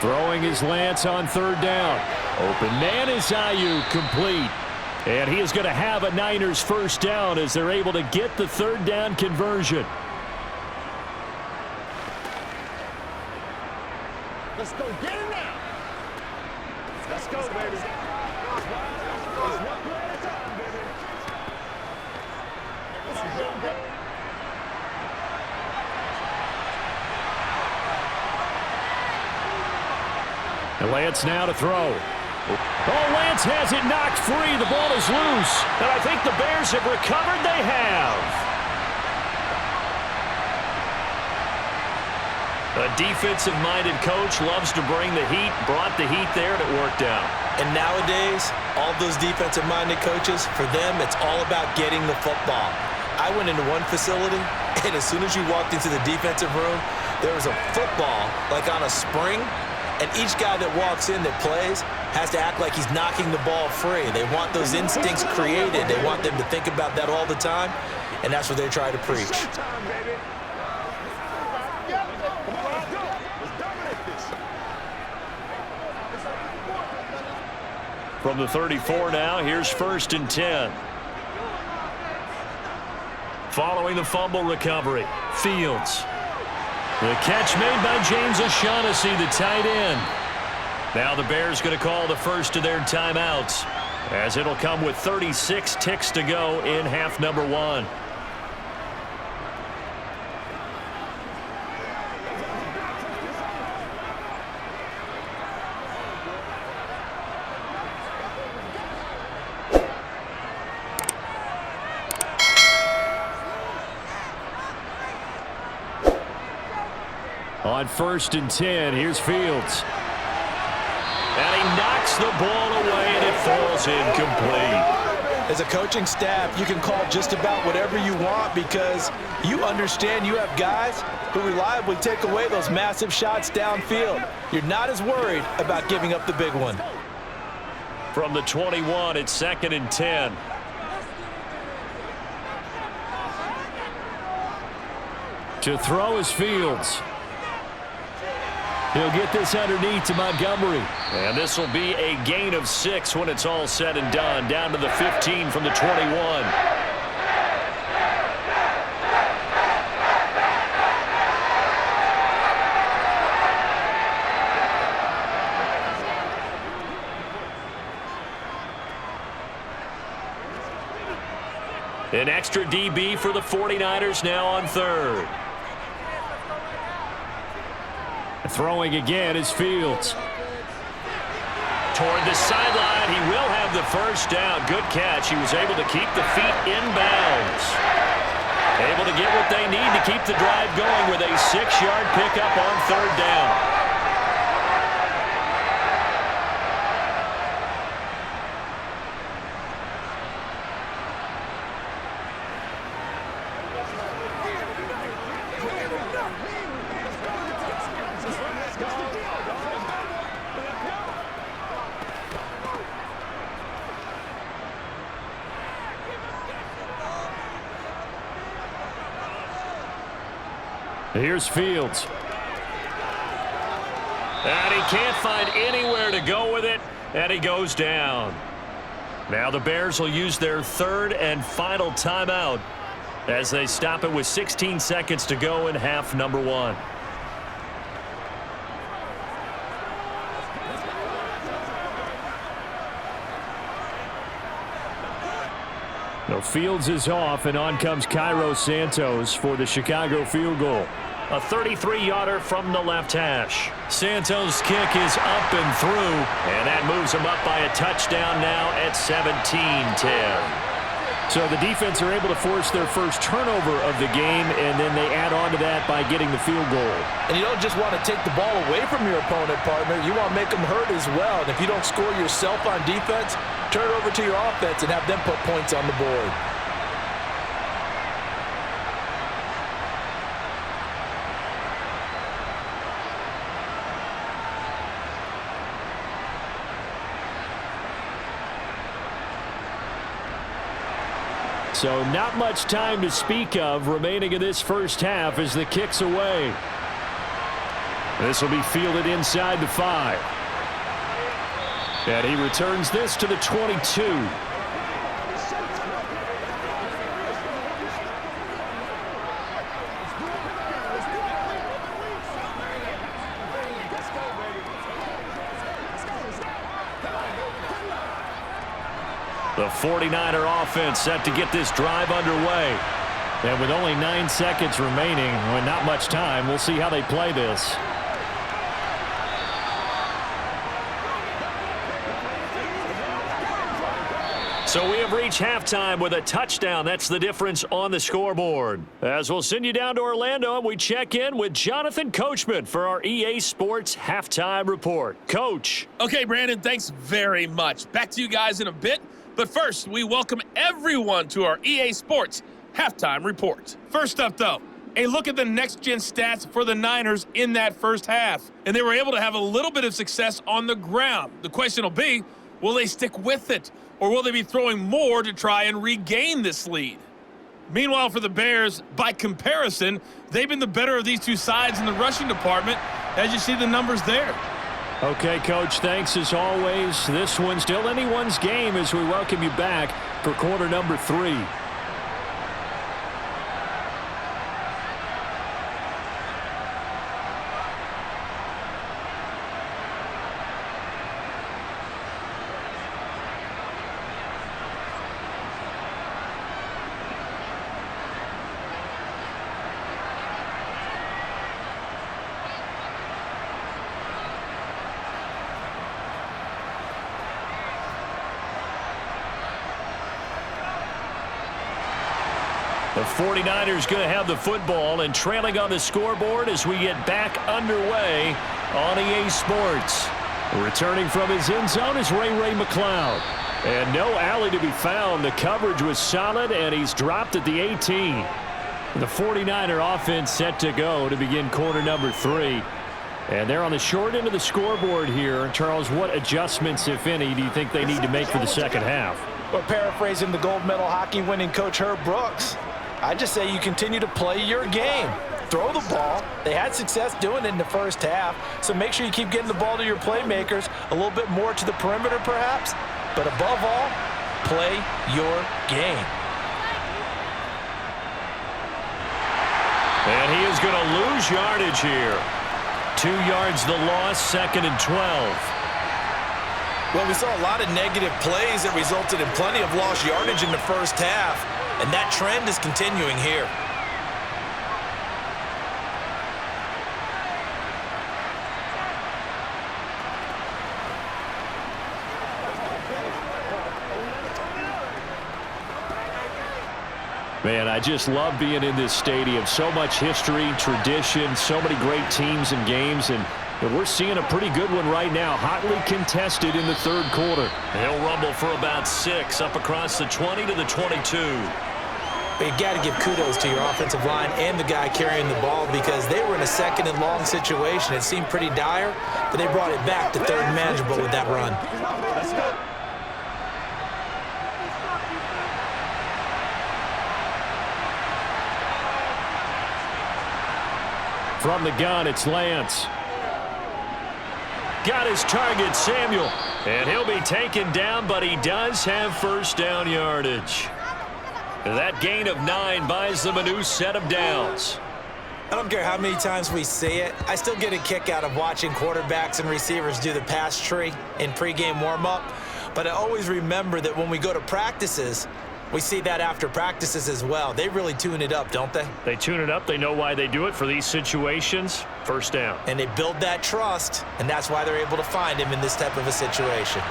Throwing his Lance on 3rd down. Open man is Ayuk, complete. And he is going to have a Niners 1st down as they're able to get the 3rd down conversion. Let's go get it now. Let's go, baby. It's one play at a time, baby. And Lance now to throw. Oh, Lance has it knocked free. The ball is loose. And I think the Bears have recovered. They have. A defensive-minded coach loves to bring the heat, brought the heat there, and it worked out. And nowadays, all those defensive-minded coaches, for them, it's all about getting the football. I went into one facility, and as soon as you walked into the defensive room, there was a football, like on a spring, and each guy that walks in that plays has to act like he's knocking the ball free. They want those instincts created. They want them to think about that all the time, and that's what they try to preach. From the 34 now, here's 1st and 10. Following the fumble recovery, Fields. The catch made by James O'Shaughnessy, the tight end. Now the Bears going to call the first of their timeouts, as it'll come with 36 ticks to go in half number 1. On 1st and 10, here's Fields. And he knocks the ball away, and it falls incomplete. As a coaching staff, you can call just about whatever you want because you understand you have guys who reliably take away those massive shots downfield. You're not as worried about giving up the big one. From the 21, it's 2nd and 10. To throw is Fields. He'll get this underneath to Montgomery. And this will be a gain of 6 when it's all said and done. Down to the 15 from the 21. An extra DB for the 49ers now on third. Throwing again is Fields. Toward the sideline, he will have the first down. Good catch. He was able to keep the feet in bounds. Able to get what they need to keep the drive going with a 6-yard pickup on third down. Here's Fields. And he can't find anywhere to go with it, and he goes down. Now the Bears will use their third and final timeout as they stop it with 16 seconds to go in half number 1. No, Fields is off, and on comes Cairo Santos for the Chicago field goal. A 33-yarder from the left hash. Santos' kick is up and through, and that moves him up by a touchdown now at 17-10. So the defense are able to force their first turnover of the game, and then they add on to that by getting the field goal. And you don't just want to take the ball away from your opponent, partner. You want to make them hurt as well. And if you don't score yourself on defense, turn it over to your offense and have them put points on the board. So not much time to speak of remaining in this first half as the kick's away. This will be fielded inside the 5. And he returns this to the 22. The 49er offense set to get this drive underway. And with only 9 seconds remaining, with not much time, we'll see how they play this. So we have reached halftime with a touchdown. That's the difference on the scoreboard. As we'll send you down to Orlando, and we check in with Jonathan Coachman for our EA Sports Halftime Report. Coach. Okay, Brandon, thanks very much. Back to you guys in a bit. But first, we welcome everyone to our EA Sports Halftime Report. First up, though, a look at the next-gen stats for the Niners in that first half. And they were able to have a little bit of success on the ground. The question will be, will they stick with it? Or will they be throwing more to try and regain this lead? Meanwhile, for the Bears, by comparison, they've been the better of these two sides in the rushing department, as you see the numbers there. Okay, Coach, thanks as always. This one's still anyone's game as we welcome you back for quarter number 3. The 49ers going to have the football and trailing on the scoreboard as we get back underway on EA Sports. Returning from his end zone is Ray McLeod. And no alley to be found. The coverage was solid, and he's dropped at the 18. The 49er offense set to go to begin quarter number 3. And they're on the short end of the scoreboard here. Charles, what adjustments, if any, do you think they need to make for the second half? Well, paraphrasing the gold medal hockey winning coach Herb Brooks, I just say you continue to play your game. Throw the ball. They had success doing it in the first half, so make sure you keep getting the ball to your playmakers, a little bit more to the perimeter perhaps, but above all, play your game. And he is going to lose yardage here. 2 yards the loss, 2nd and 12. Well, we saw a lot of negative plays that resulted in plenty of lost yardage in the first half, and that trend is continuing here. Man, I just love being in this stadium. So much history, tradition, so many great teams and games, and we're seeing a pretty good one right now. Hotly contested in the third quarter. He'll rumble for about 6 up across the 20 to the 22. You got to give kudos to your offensive line and the guy carrying the ball because they were in a 2nd and long situation. It seemed pretty dire, but they brought it back to 3rd and manageable with that run. Let's go. From the gun, it's Lance. Got his target, Samuel. And he'll be taken down, but he does have first down yardage. That gain of 9 buys them a new set of downs. I don't care how many times we say it, I still get a kick out of watching quarterbacks and receivers do the pass tree in pregame warm-up. But I always remember that when we go to practices, we see that after practices as well. They really tune it up, don't they? They tune it up. They know why they do it for these situations. First down. And they build that trust, and that's why they're able to find him in this type of a situation.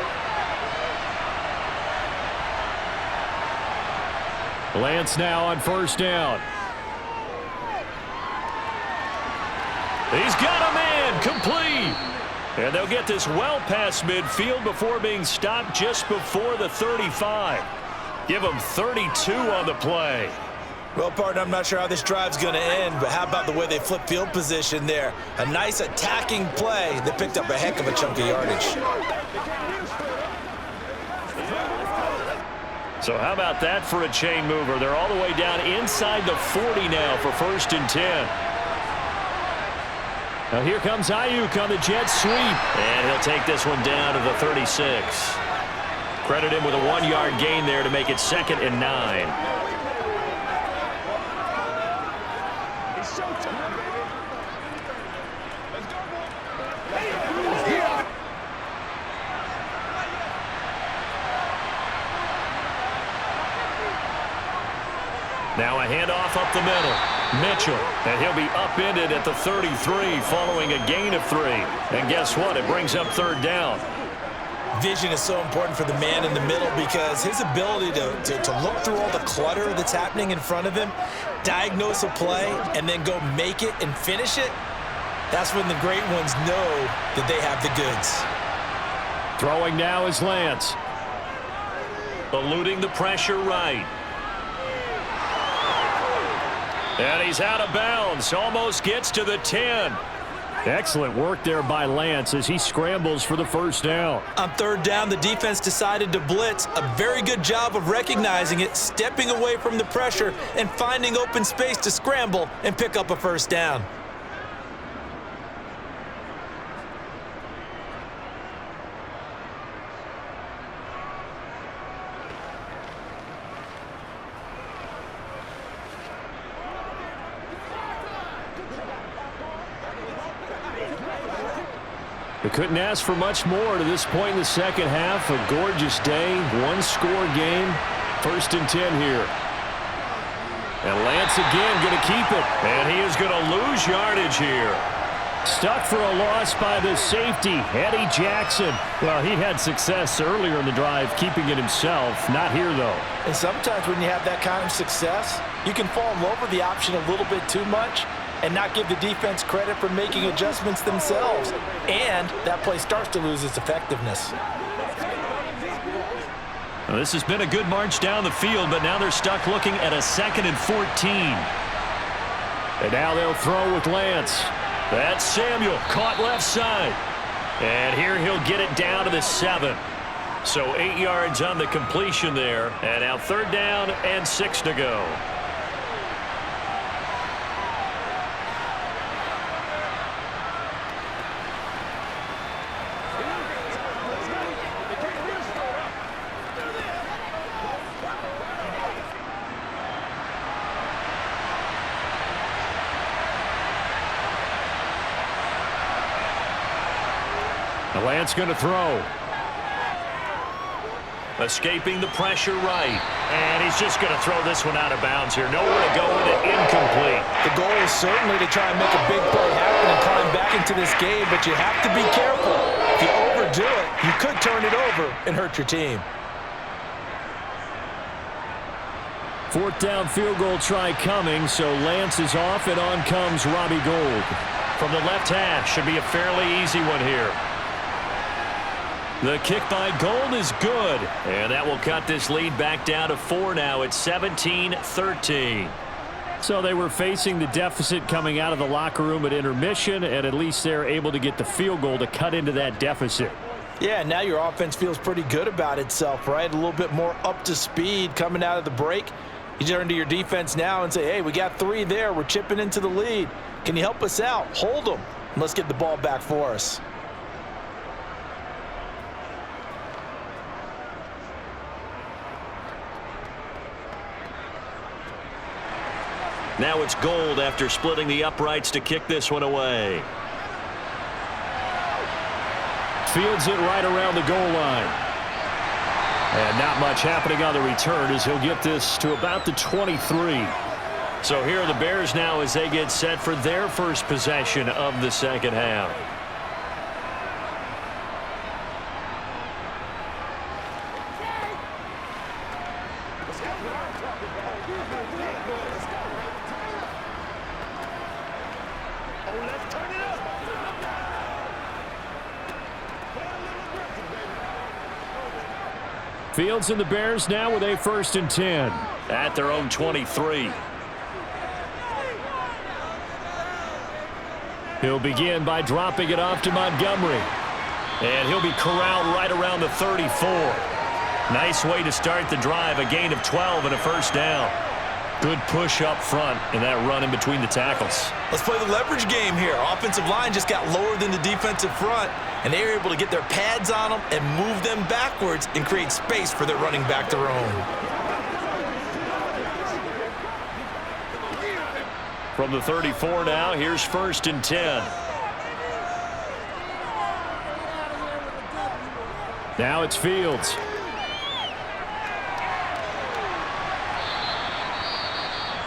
Lance now on first down. He's got a man, complete. And they'll get this well past midfield before being stopped just before the 35. Give him 32 on the play. Well, partner, I'm not sure how this drive's going to end, but how about the way they flip field position there? A nice attacking play that picked up a heck of a chunk of yardage. So how about that for a chain mover? They're all the way down inside the 40 now for 1st and 10. Now here comes Ayuk on the jet sweep. And he'll take this one down to the 36. Credit him with a 1-yard gain there to make it 2nd and 9. Now a handoff up the middle. Mitchell, and he'll be upended at the 33 following a gain of 3. And guess what? It brings up 3rd down. Vision is so important for the man in the middle because his ability to look through all the clutter that's happening in front of him, diagnose a play, and then go make it and finish it, that's when the great ones know that they have the goods. Throwing now is Lance. Eluding the pressure right. And he's out of bounds. Almost gets to the 10. Excellent work there by Lance as he scrambles for the first down. On 3rd down, the defense decided to blitz. A very good job of recognizing it, stepping away from the pressure, and finding open space to scramble and pick up a first down. They couldn't ask for much more to this point in the second half. A gorgeous day, 1-score game, 1st and 10 here. And Lance again going to keep it. And he is going to lose yardage here. Stuck for a loss by the safety, Eddie Jackson. Well, he had success earlier in the drive keeping it himself. Not here, though. And sometimes when you have that kind of success, you can fall in love with the option a little bit too much and not give the defense credit for making adjustments themselves. And that play starts to lose its effectiveness. Well, this has been a good march down the field, but now they're stuck looking at a 2nd and 14. And now they'll throw with Lance. That's Samuel, caught left side. And here he'll get it down to the 7. So 8 yards on the completion there. And now 3rd down and 6 to go. The Lance going to throw. Escaping the pressure right. And he's just going to throw this one out of bounds here. Nowhere to go with it. Incomplete. The goal is certainly to try and make a big play happen and climb back into this game, but you have to be careful. If you overdo it, you could turn it over and hurt your team. Fourth down field goal try coming, so Lance is off, and on comes Robbie Gould. From the left hash, should be a fairly easy one here. The kick by Gould is good, and that will cut this lead back down to 4 now. It's 17-13. So they were facing the deficit coming out of the locker room at intermission, and at least they're able to get the field goal to cut into that deficit. Yeah, now your offense feels pretty good about itself, right? A little bit more up to speed coming out of the break. You turn to your defense now and say, hey, we got 3 there. We're chipping into the lead. Can you help us out? Hold them, and let's get the ball back for us. Now it's Gould after splitting the uprights to kick this one away. Fields it right around the goal line. And not much happening on the return as he'll get this to about the 23. So here are the Bears now as they get set for their first possession of the second half. Fields and the Bears now with a 1st and 10. At their own 23. He'll begin by dropping it off to Montgomery. And he'll be corralled right around the 34. Nice way to start the drive. A gain of 12 and a 1st down. Good push up front and that run in between the tackles. Let's play the leverage game here. Offensive line just got lower than the defensive front, and they were able to get their pads on them and move them backwards and create space for their running back to roam. From the 34 now, here's 1st and 10. Now it's Fields.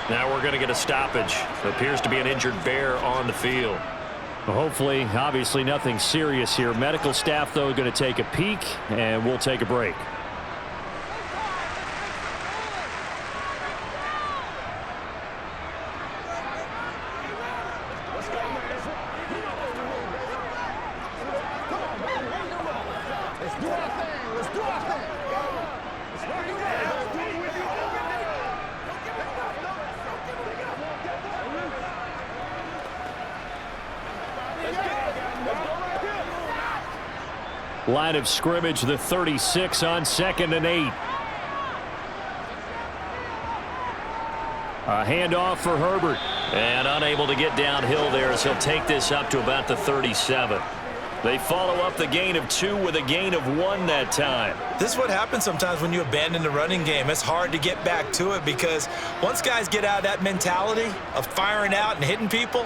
Now we're going to get a stoppage. Appears to be an injured Bear on the field. Well, hopefully, obviously nothing serious here. Medical staff, though, going to take a peek, and we'll take a break. Line of scrimmage, the 36 on 2nd and 8. A handoff for Herbert. And unable to get downhill there as he'll take this up to about the 37. They follow up the gain of 2 with a gain of 1 that time. This is what happens sometimes when you abandon the running game. It's hard to get back to it because once guys get out of that mentality of firing out and hitting people,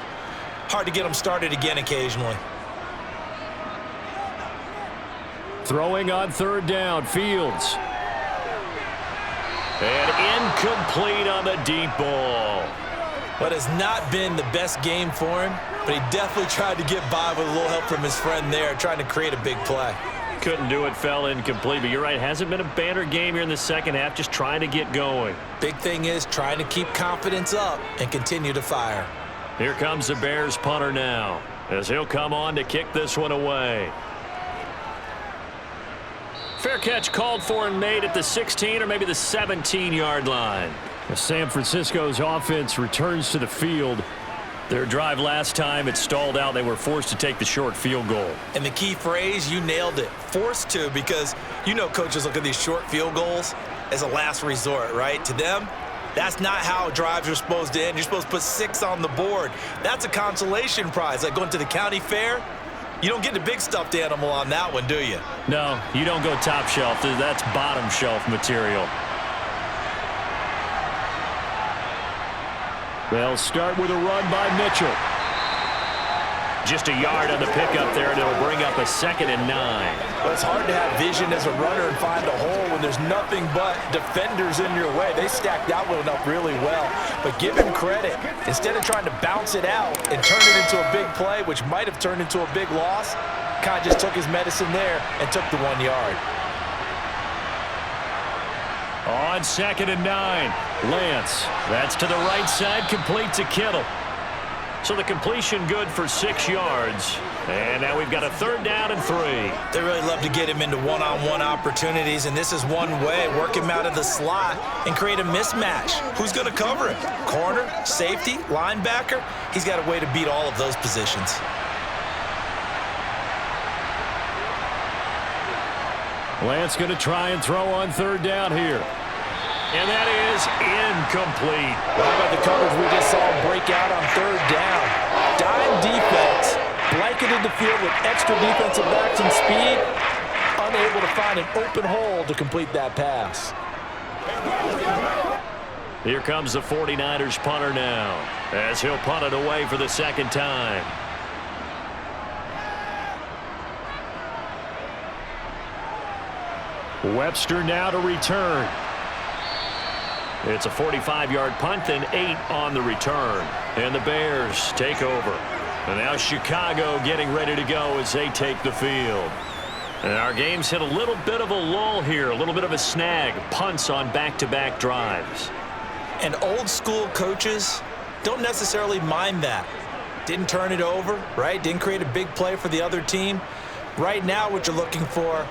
hard to get them started again occasionally. Throwing on 3rd down, Fields. And incomplete on the deep ball. What has not been the best game for him, but he definitely tried to get by with a little help from his friend there, trying to create a big play. Couldn't do it, fell incomplete, but you're right, hasn't been a banner game here in the second half, just trying to get going. Big thing is trying to keep confidence up and continue to fire. Here comes the Bears punter now, as he'll come on to kick this one away. Fair catch called for and made at the 16 or maybe the 17-yard line. San Francisco's offense returns to the field. Their drive last time, it stalled out. They were forced to take the short field goal. And the key phrase, you nailed it, forced to, because you know coaches look at these short field goals as a last resort, right? To them, that's not how drives are supposed to end. You're supposed to put 6 on the board. That's a consolation prize, like going to the county fair. You don't get the big stuffed animal on that one, do you? No, you don't go top shelf. That's bottom shelf material. They'll start with a run by Mitchell. Just a yard on the pickup there, and it'll bring up a 2nd and 9. Well, it's hard to have vision as a runner and find a hole when there's nothing but defenders in your way. They stacked that one up really well. But give him credit. Instead of trying to bounce it out and turn it into a big play, which might have turned into a big loss, kind of just took his medicine there and took the 1 yard. On 2nd and 9, Lance. That's to the right side, complete to Kittle. So the completion good for 6 yards. And now we've got a 3rd down and 3. They really love to get him into one-on-one opportunities, and this is one way. Work him out of the slot and create a mismatch. Who's going to cover him? Corner, safety, linebacker? He's got a way to beat all of those positions. Lance going to try and throw on 3rd down here. And that is incomplete. How about the coverage we just saw break out on 3rd down? Dime defense, blanketed the field with extra defensive backs and speed, unable to find an open hole to complete that pass. Here comes the 49ers punter now, as he'll punt it away for the 2nd time. Webster now to return. It's a 45-yard punt and 8 on the return. And the Bears take over. And now Chicago getting ready to go as they take the field. And our game's hit a little bit of a lull here, a little bit of a snag. Punts on back-to-back drives. And old-school coaches don't necessarily mind that. Didn't turn it over, right? Didn't create a big play for the other team. Right now what you're looking for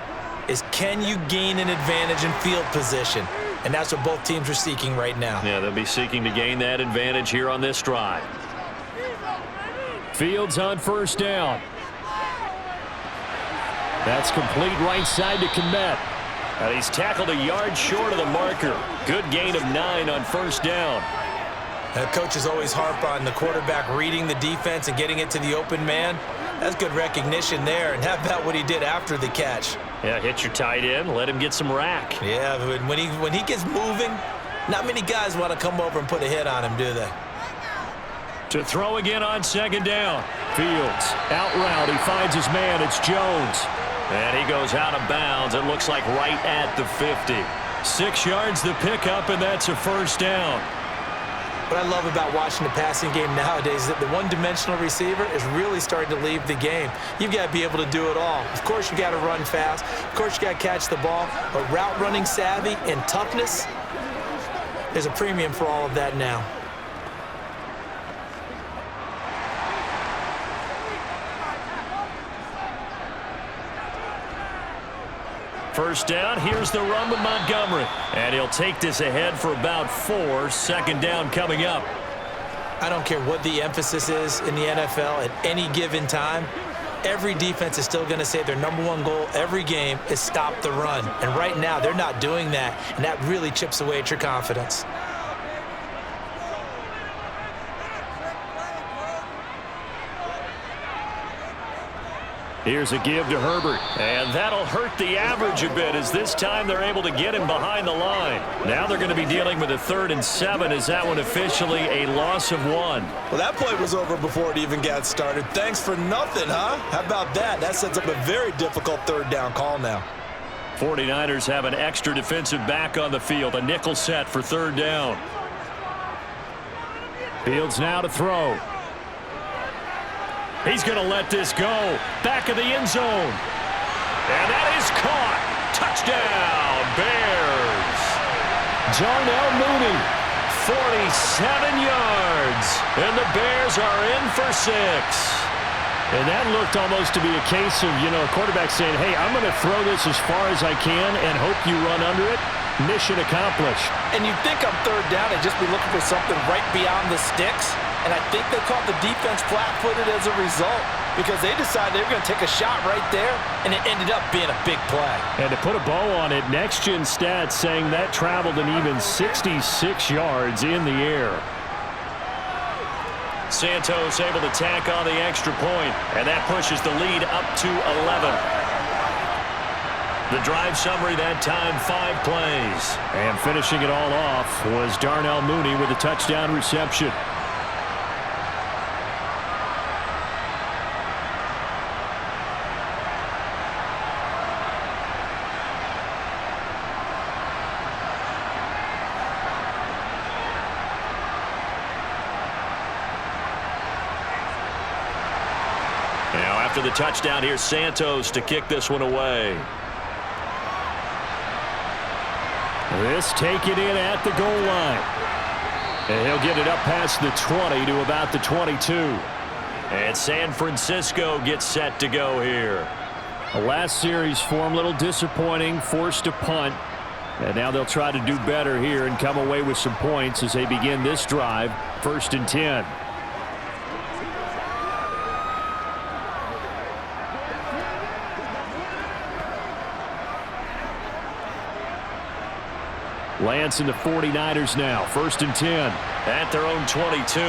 is, can you gain an advantage in field position? And that's what both teams are seeking right now. Yeah, they'll be seeking to gain that advantage here on this drive. Fields on 1st down. That's complete right side to Kmet. And he's tackled a yard short of the marker. Good gain of 9 on 1st down. Coaches always harp on the quarterback reading the defense and getting it to the open man. That's good recognition there. And how about what he did after the catch? Yeah, hit your tight end, let him get some rack. Yeah, when he gets moving, not many guys want to come over and put a hit on him, do they? To throw again on 2nd down. Fields, out route, he finds his man, it's Jones. And he goes out of bounds, it looks like right at the 50. 6 yards the pickup, and that's a 1st down. What I love about watching the passing game nowadays is that the one-dimensional receiver is really starting to leave the game. You've got to be able to do it all. Of course, you got to run fast. Of course, you got to catch the ball. But route running savvy and toughness, there's a premium for all of that now. First down, here's the run with Montgomery. And he'll take this ahead for about 4. 2nd down coming up. I don't care what the emphasis is in the NFL at any given time. Every defense is still going to say their #1 goal every game is stop the run. And right now, they're not doing that. And that really chips away at your confidence. Here's a give to Herbert, and that'll hurt the average a bit as this time they're able to get him behind the line. Now they're going to be dealing with a 3rd and 7. Is that one officially a loss of 1? Well, that play was over before it even got started. Thanks for nothing, huh? How about that? That sets up a very difficult 3rd down call now. 49ers have an extra defensive back on the field, a nickel set for 3rd down. Fields now to throw. He's going to let this go. Back of the end zone. And that is caught. Touchdown, Bears. Darnell Mooney, 47 yards. And the Bears are in for 6. And that looked almost to be a case of, a quarterback saying, hey, I'm going to throw this as far as I can and hope you run under it. Mission accomplished. And you'd think on 3rd down they'd just be looking for something right beyond the sticks. And I think they caught the defense flat-footed as a result because they decided they were going to take a shot right there, and it ended up being a big play. And to put a bow on it, Next Gen Stats saying that traveled an even 66 yards in the air. Santos able to tack on the extra point, and that pushes the lead up to 11. The drive summary that time, 5 plays. And finishing it all off was Darnell Mooney with a touchdown reception. after the touchdown. Here's Santos to kick this one away. This taken in at the goal line. And he'll get it up past the 20 to about the 22. And San Francisco gets set to go here. The last series form a little disappointing, forced to punt. And now they'll try to do better here and come away with some points as they begin this drive, 1st and 10. Lance and the 49ers now, 1st and 10. At their own 22.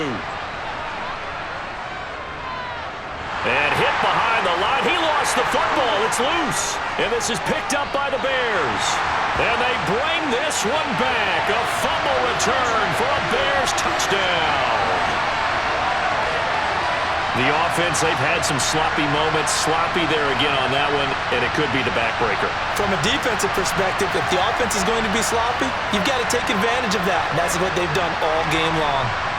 And hit behind the line. He lost the football. It's loose. And this is picked up by the Bears. And they bring this one back. A fumble return for a Bears touchdown. The offense, they've had some sloppy moments. Sloppy there again on that one, and it could be the backbreaker. From a defensive perspective, if the offense is going to be sloppy, you've got to take advantage of that. And that's what they've done all game long.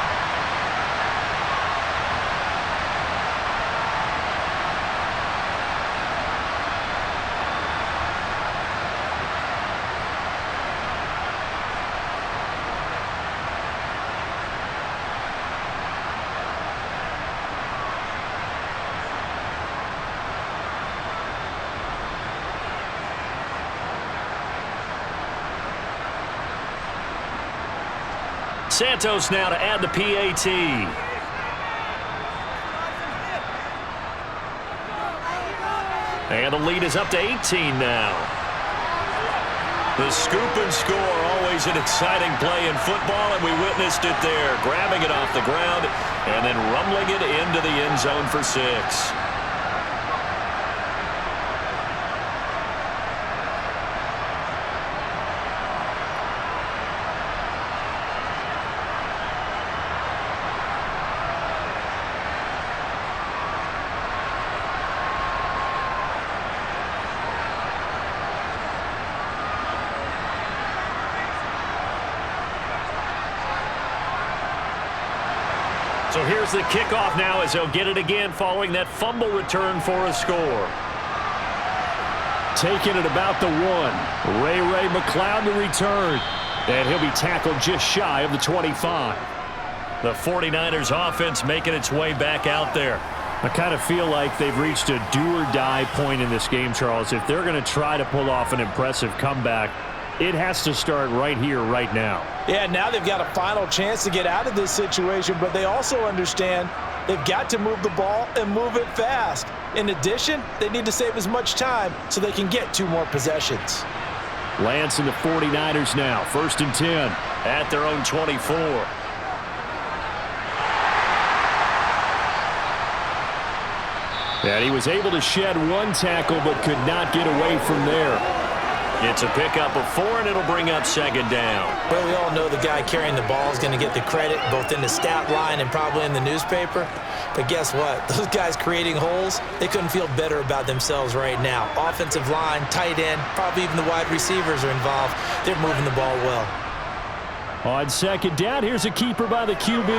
Santos now to add the PAT. And the lead is up to 18 now. The scoop and score, always an exciting play in football, and we witnessed it there. Grabbing it off the ground and then rumbling it into the end zone for 6. So here's the kickoff now as they'll get it again following that fumble return for a score. Taking it about the 1. Ray McLeod to return. And he'll be tackled just shy of the 25. The 49ers offense making its way back out there. I kind of feel like they've reached a do-or-die point in this game, Charles. If they're going to try to pull off an impressive comeback, it has to start right here, right now. Yeah, now they've got a final chance to get out of this situation, but they also understand they've got to move the ball and move it fast. In addition, they need to save as much time so they can get 2 more possessions. Lance and the 49ers now, 1st and 10. At their own 24. And he was able to shed 1 tackle but could not get away from there. It's a pickup of 4, and it'll bring up 2nd down. Well, we all know the guy carrying the ball is going to get the credit both in the stat line and probably in the newspaper. But guess what? Those guys creating holes, they couldn't feel better about themselves right now. Offensive line, tight end, probably even the wide receivers are involved. They're moving the ball well. On 2nd down, here's a keeper by the QB.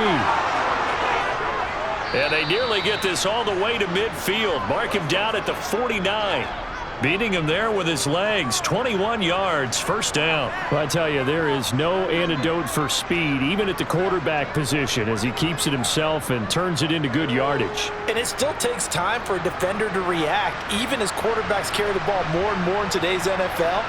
And they nearly get this all the way to midfield. Mark him down at the 49. Beating him there with his legs. 21 yards, 1st down. Well, I tell you, there is no antidote for speed, even at the quarterback position, as he keeps it himself and turns it into good yardage. And it still takes time for a defender to react, even as quarterbacks carry the ball more and more in today's NFL.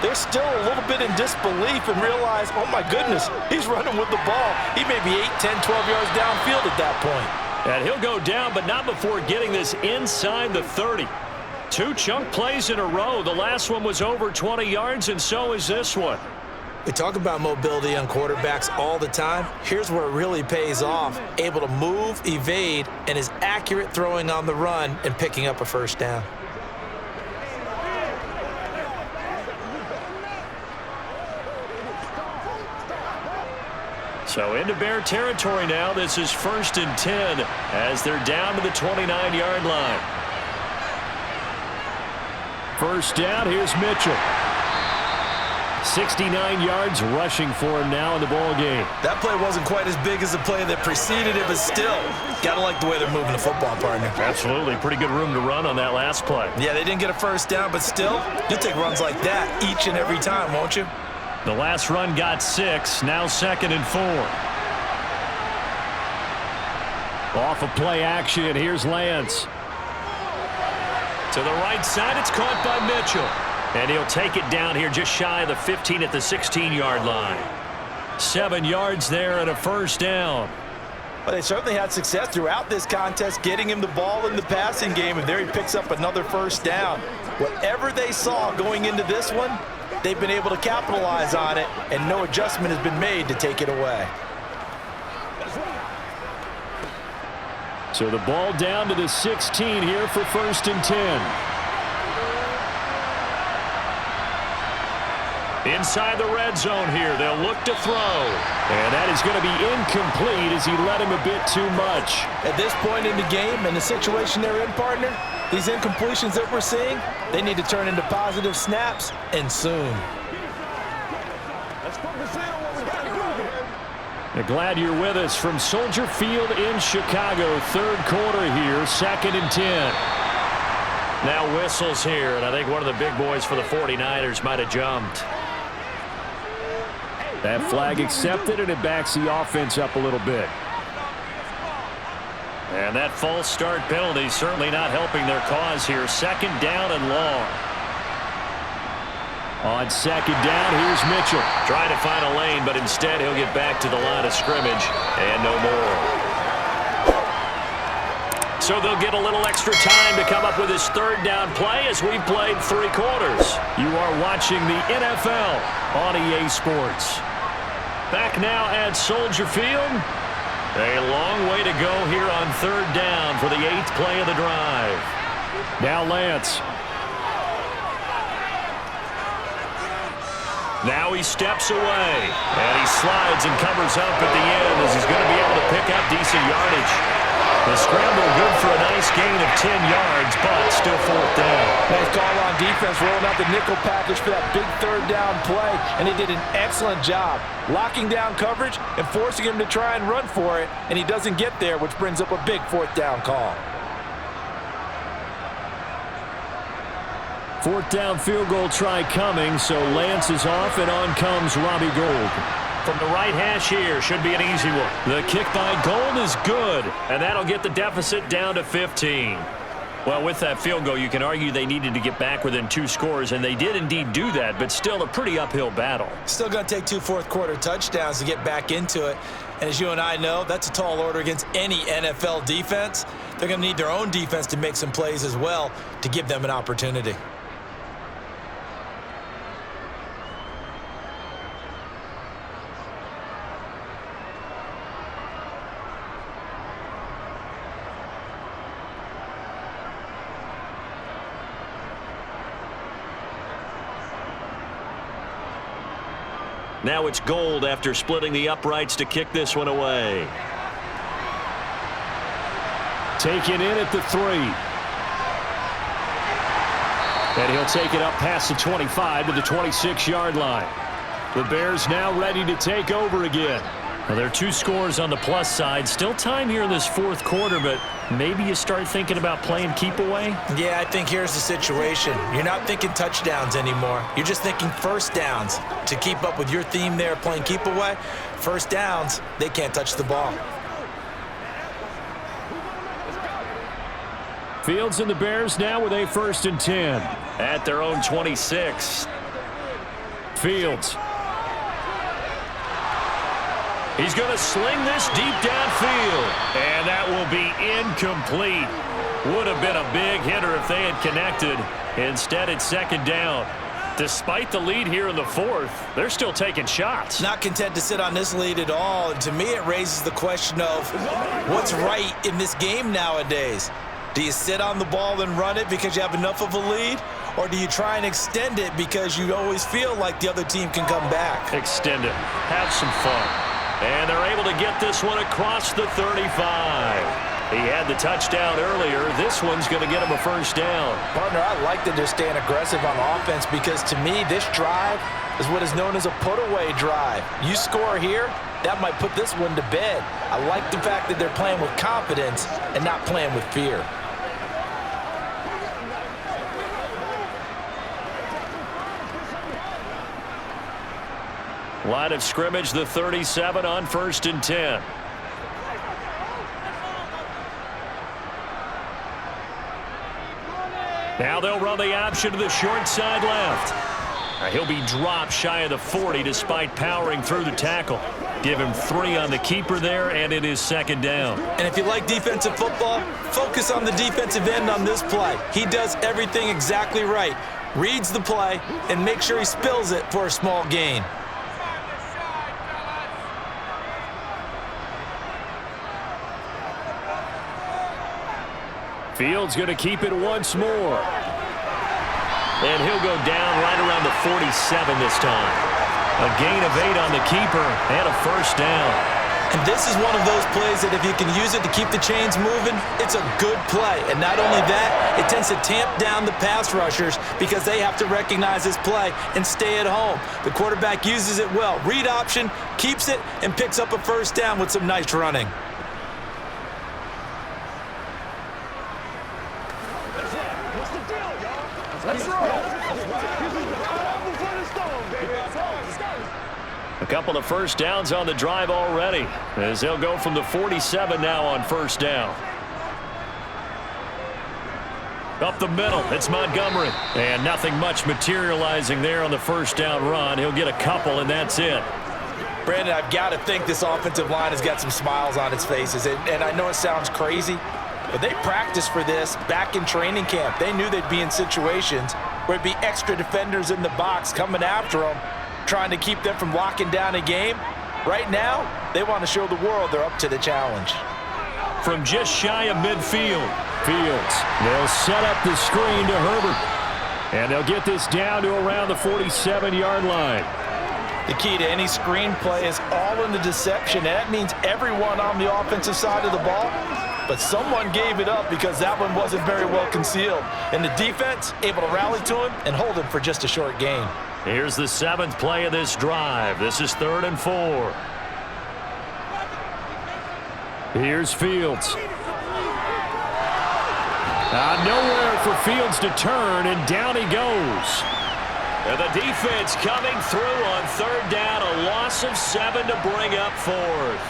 They're still a little bit in disbelief and realize, oh my goodness, he's running with the ball. He may be 8, 10, 12 yards downfield at that point. And he'll go down, but not before getting this inside the 30. 2 chunk plays in a row. The last one was over 20 yards, and so is this one. We talk about mobility on quarterbacks all the time. Here's where it really pays off. Able to move, evade, and is accurate throwing on the run and picking up a 1st down. So into Bear territory now. This is 1st and 10 as they're down to the 29-yard line. 1st down, here's Mitchell. 69 yards rushing for him now in the ball game. That play wasn't quite as big as the play that preceded it, but still, gotta like the way they're moving the football, partner. Absolutely. Pretty good room to run on that last play. Yeah, they didn't get a first down, but still, you'll take runs like that each and every time, won't you? The last run got 6, now 2nd and 4. Off of play action, here's Lance. To the right side, it's caught by Mitchell. And he'll take it down here just shy of the 15 at the 16-yard line. 7 yards there and a first down. Well, they certainly had success throughout this contest getting him the ball in the passing game, and there he picks up another first down. Whatever they saw going into this one, they've been able to capitalize on it, and no adjustment has been made to take it away. So the ball down to the 16 here for 1st and 10. Inside the red zone here, they'll look to throw. And that is going to be incomplete as he led him a bit too much. At this point in the game and the situation they're in, partner, these incompletions that we're seeing, they need to turn into positive snaps, and soon. Glad you're with us from Soldier Field in Chicago. 3rd quarter here, 2nd and 10. Now whistles here, and I think one of the big boys for the 49ers might have jumped. That flag accepted, and it backs the offense up a little bit. And that false start penalty certainly not helping their cause here. 2nd down and long. On 2nd down, here's Mitchell. Trying to find a lane, but instead he'll get back to the line of scrimmage and no more. So they'll get a little extra time to come up with his 3rd down play as we've played 3 quarters. You are watching the NFL on EA Sports. Back now at Soldier Field. A long way to go here on 3rd down for the 8th play of the drive. Now Lance. Now he steps away, and he slides and covers up at the end as he's going to be able to pick up decent yardage. The scramble good for a nice gain of 10 yards, but still 4th down. Nice call on defense, rolling out the nickel package for that big 3rd down play, and he did an excellent job locking down coverage and forcing him to try and run for it, and he doesn't get there, which brings up a big 4th down call. 4th down field goal try coming, so Lance is off, and on comes Robbie Gould. From the right hash here, should be an easy one. The kick by Gould is good. And that'll get the deficit down to 15. Well, with that field goal, you can argue they needed to get back within 2 scores, and they did indeed do that, but still a pretty uphill battle. Still going to take 2 fourth-quarter touchdowns to get back into it. And as you and I know, that's a tall order against any NFL defense. They're going to need their own defense to make some plays as well to give them an opportunity. Now it's Gould after splitting the uprights to kick this one away. Taken in at the 3. And he'll take it up past the 25 to the 26-yard line. The Bears now ready to take over again. Well, there are 2 scores on the plus side. Still time here in this 4th quarter, but maybe you start thinking about playing keep away? Yeah, I think here's the situation. You're not thinking touchdowns anymore. You're just thinking first downs. To keep up with your theme there, playing keep away, first downs, they can't touch the ball. Fields and the Bears now with a 1st and 10. At their own 26. Fields. He's going to sling this deep downfield. And that will be incomplete. Would have been a big hitter if they had connected. Instead, it's 2nd down. Despite the lead here in the 4th, they're still taking shots. Not content to sit on this lead at all. And to me, it raises the question of what's right in this game nowadays. Do you sit on the ball and run it because you have enough of a lead? Or do you try and extend it because you always feel like the other team can come back? Extend it. Have some fun. And they're able to get this one across the 35. He had the touchdown earlier. This one's going to get him a first down. Partner, I like that they're staying aggressive on offense because to me, this drive is what is known as a put-away drive. You score here, that might put this one to bed. I like the fact that they're playing with confidence and not playing with fear. Line of scrimmage, the 37 on 1st and 10. Now they'll run the option to the short side left. He'll be dropped shy of the 40 despite powering through the tackle. Give him 3 on the keeper there, and it is 2nd down. And if you like defensive football, focus on the defensive end on this play. He does everything exactly right. Reads the play and makes sure he spills it for a small gain. Fields going to keep it once more. And he'll go down right around the 47 this time. A gain of 8 on the keeper and a first down. And this is one of those plays that if you can use it to keep the chains moving, it's a good play. And not only that, it tends to tamp down the pass rushers because they have to recognize this play and stay at home. The quarterback uses it well. Read option, keeps it, and picks up a first down with some nice running. A couple of first downs on the drive already as they'll go from the 47 now on first down. Up the middle, it's Montgomery. And nothing much materializing there on the first down run. He'll get a couple, and that's it. Brandon, I've got to think this offensive line has got some smiles on its faces. And I know it sounds crazy, but they practiced for this back in training camp. They knew they'd be in situations where it'd be extra defenders in the box coming after them, trying to keep them from locking down a game. Right now, they want to show the world they're up to the challenge. From just shy of midfield, Fields, they'll set up the screen to Herbert. And they'll get this down to around the 47-yard line. The key to any screen play is all in the deception, and that means everyone on the offensive side of the ball. But someone gave it up because that one wasn't very well concealed. And the defense able to rally to him and hold him for just a short gain. Here's the 7th play of this drive. This is 3rd and 4. Here's Fields. Nowhere for Fields to turn, and down he goes. And the defense coming through on 3rd down, a loss of 7 to bring up 4th.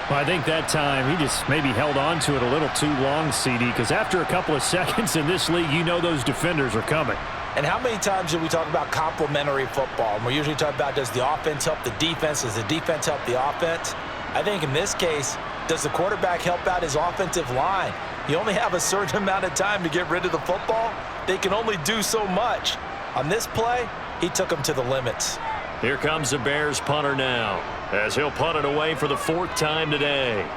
Well, I think that time he just maybe held on to it a little too long, CD, because after a couple of seconds in this league, you know those defenders are coming. And how many times do we talk about complementary football? And we usually talk about, does the offense help the defense? Does the defense help the offense? I think in this case, does the quarterback help out his offensive line? You only have a certain amount of time to get rid of the football. They can only do so much. On this play, he took them to the limits. Here comes the Bears punter now, as he'll punt it away for the 4th time today.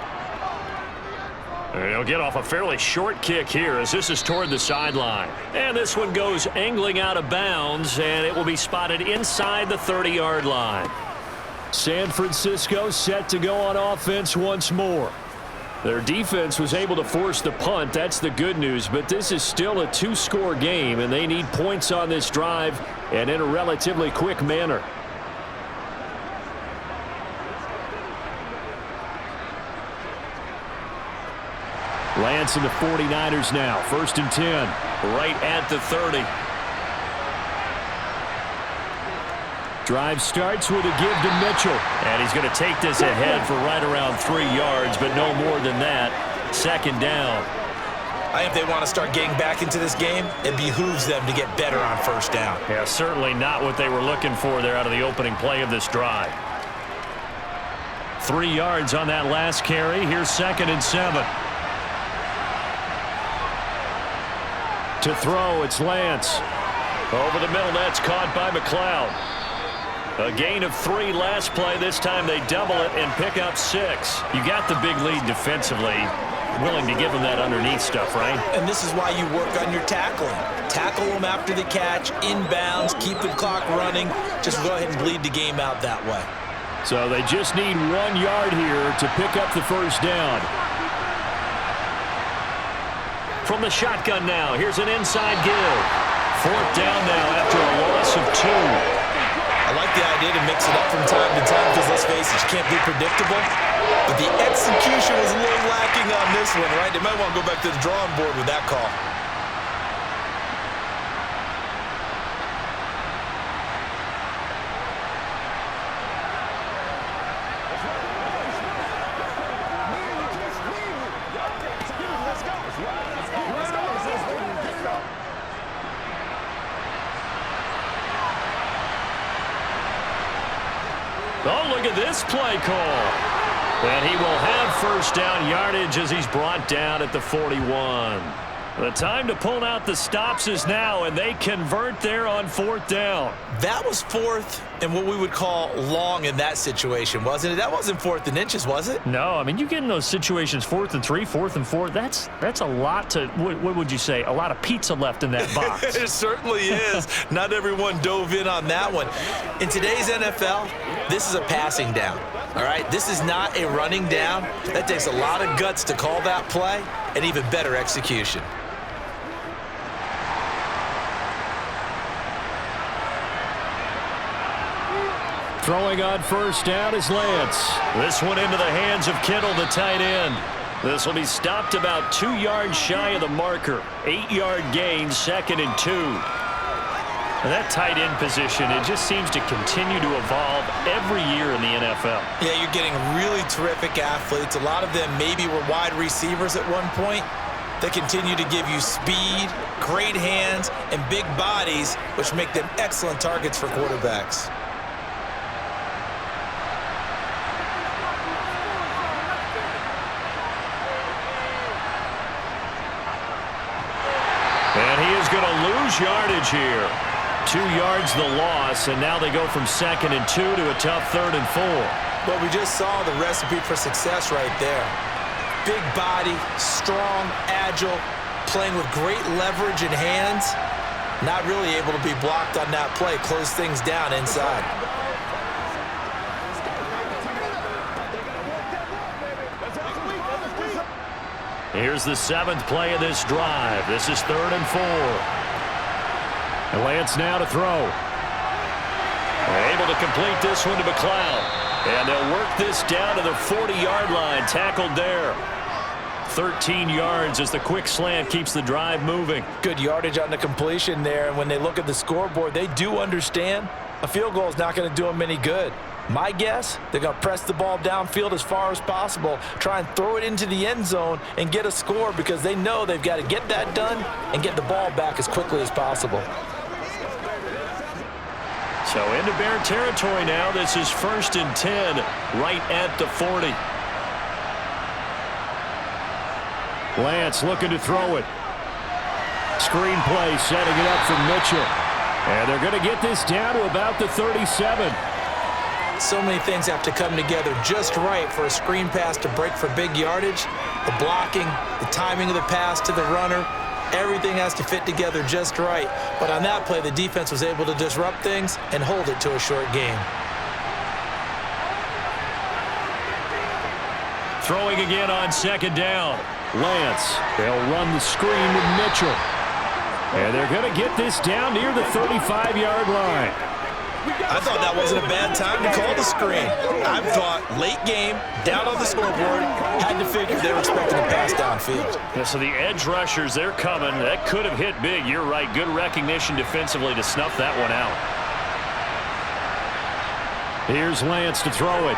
And he'll get off a fairly short kick here as this is toward the sideline. And this one goes angling out of bounds, and it will be spotted inside the 30-yard line. San Francisco set to go on offense once more. Their defense was able to force the punt. That's the good news, but this is still a 2-score game, and they need points on this drive and in a relatively quick manner. Lance and the 49ers now, 1st and 10. Right at the 30. Drive starts with a give to Mitchell. And he's going to take this ahead for right around 3 yards, but no more than that. 2nd down. I think if they want to start getting back into this game, it behooves them to get better on 1st down. Yeah, certainly not what they were looking for there out of the opening play of this drive. 3 yards on that last carry. Here's 2nd and 7. To throw, it's Lance. Over the middle, that's caught by McLeod. A gain of 3 last play. This time they double it and pick up 6. You got the big lead defensively. Willing to give them that underneath stuff, right? And this is why you work on your tackling. Tackle them after the catch, inbounds, keep the clock running. Just go ahead and bleed the game out that way. So they just need 1 yard here to pick up the first down. From the shotgun now, here's an inside give. 4th down now after a loss of 2. I like the idea to mix it up from time to time because, let's face it, you can't be predictable. But the execution was a little lacking on this one, right? They might want to go back to the drawing board with that call. Oh, look at this play call. And he will have first down yardage as he's brought down at the 41. The time to pull out the stops is now, and they convert there on 4th down. That was 4th and what we would call long in that situation, wasn't it? That wasn't 4th and inches, was it? No, I mean, you get in those situations 4th and 3, 4th and 4. That's a lot to, what would you say, a lot of pizza left in that box. It certainly is. Not everyone dove in on that one. In today's NFL, this is a passing down. All right, this is not a running down. That takes a lot of guts to call that play and even better execution. Throwing on first down is Lance. This one into the hands of Kittle, the tight end. This will be stopped about 2 yards shy of the marker. 8-yard gain, 2nd and 2. And that tight end position, it just seems to continue to evolve every year in the NFL. Yeah, you're getting really terrific athletes. A lot of them maybe were wide receivers at one point. They continue to give you speed, great hands, and big bodies, which make them excellent targets for quarterbacks. And he is going to lose yardage here. 2 yards the loss, and now they go from 2nd and 2 to a tough 3rd and 4. Well, we just saw the recipe for success right there. Big body, strong, agile, playing with great leverage and hands. Not really able to be blocked on that play. Close things down inside. Here's the 7th play of this drive. This is 3rd and 4. And Lance now to throw. Able to complete this one to McLeod. And they'll work this down to the 40-yard line. Tackled there. 13 yards as the quick slant keeps the drive moving. Good yardage on the completion there. And when they look at the scoreboard, they do understand a field goal is not going to do them any good. My guess, they're going to press the ball downfield as far as possible, try and throw it into the end zone and get a score because they know they've got to get that done and get the ball back as quickly as possible. So into Bear territory now. This is 1st and 10 right at the 40. Lance looking to throw it. Screen play setting it up for Mitchell. And they're going to get this down to about the 37. So many things have to come together just right for a screen pass to break for big yardage. The blocking, the timing of the pass to the runner, everything has to fit together just right. But on that play, the defense was able to disrupt things and hold it to a short game. Throwing again on 2nd down. Lance, they'll run the screen with Mitchell. And they're going to get this down near the 35-yard line. I thought that wasn't a bad time to call the screen. I thought late game, down on the scoreboard, had to figure they were expecting a pass downfield. Yeah, so the edge rushers, they're coming. That could have hit big. You're right. Good recognition defensively to snuff that one out. Here's Lance to throw it.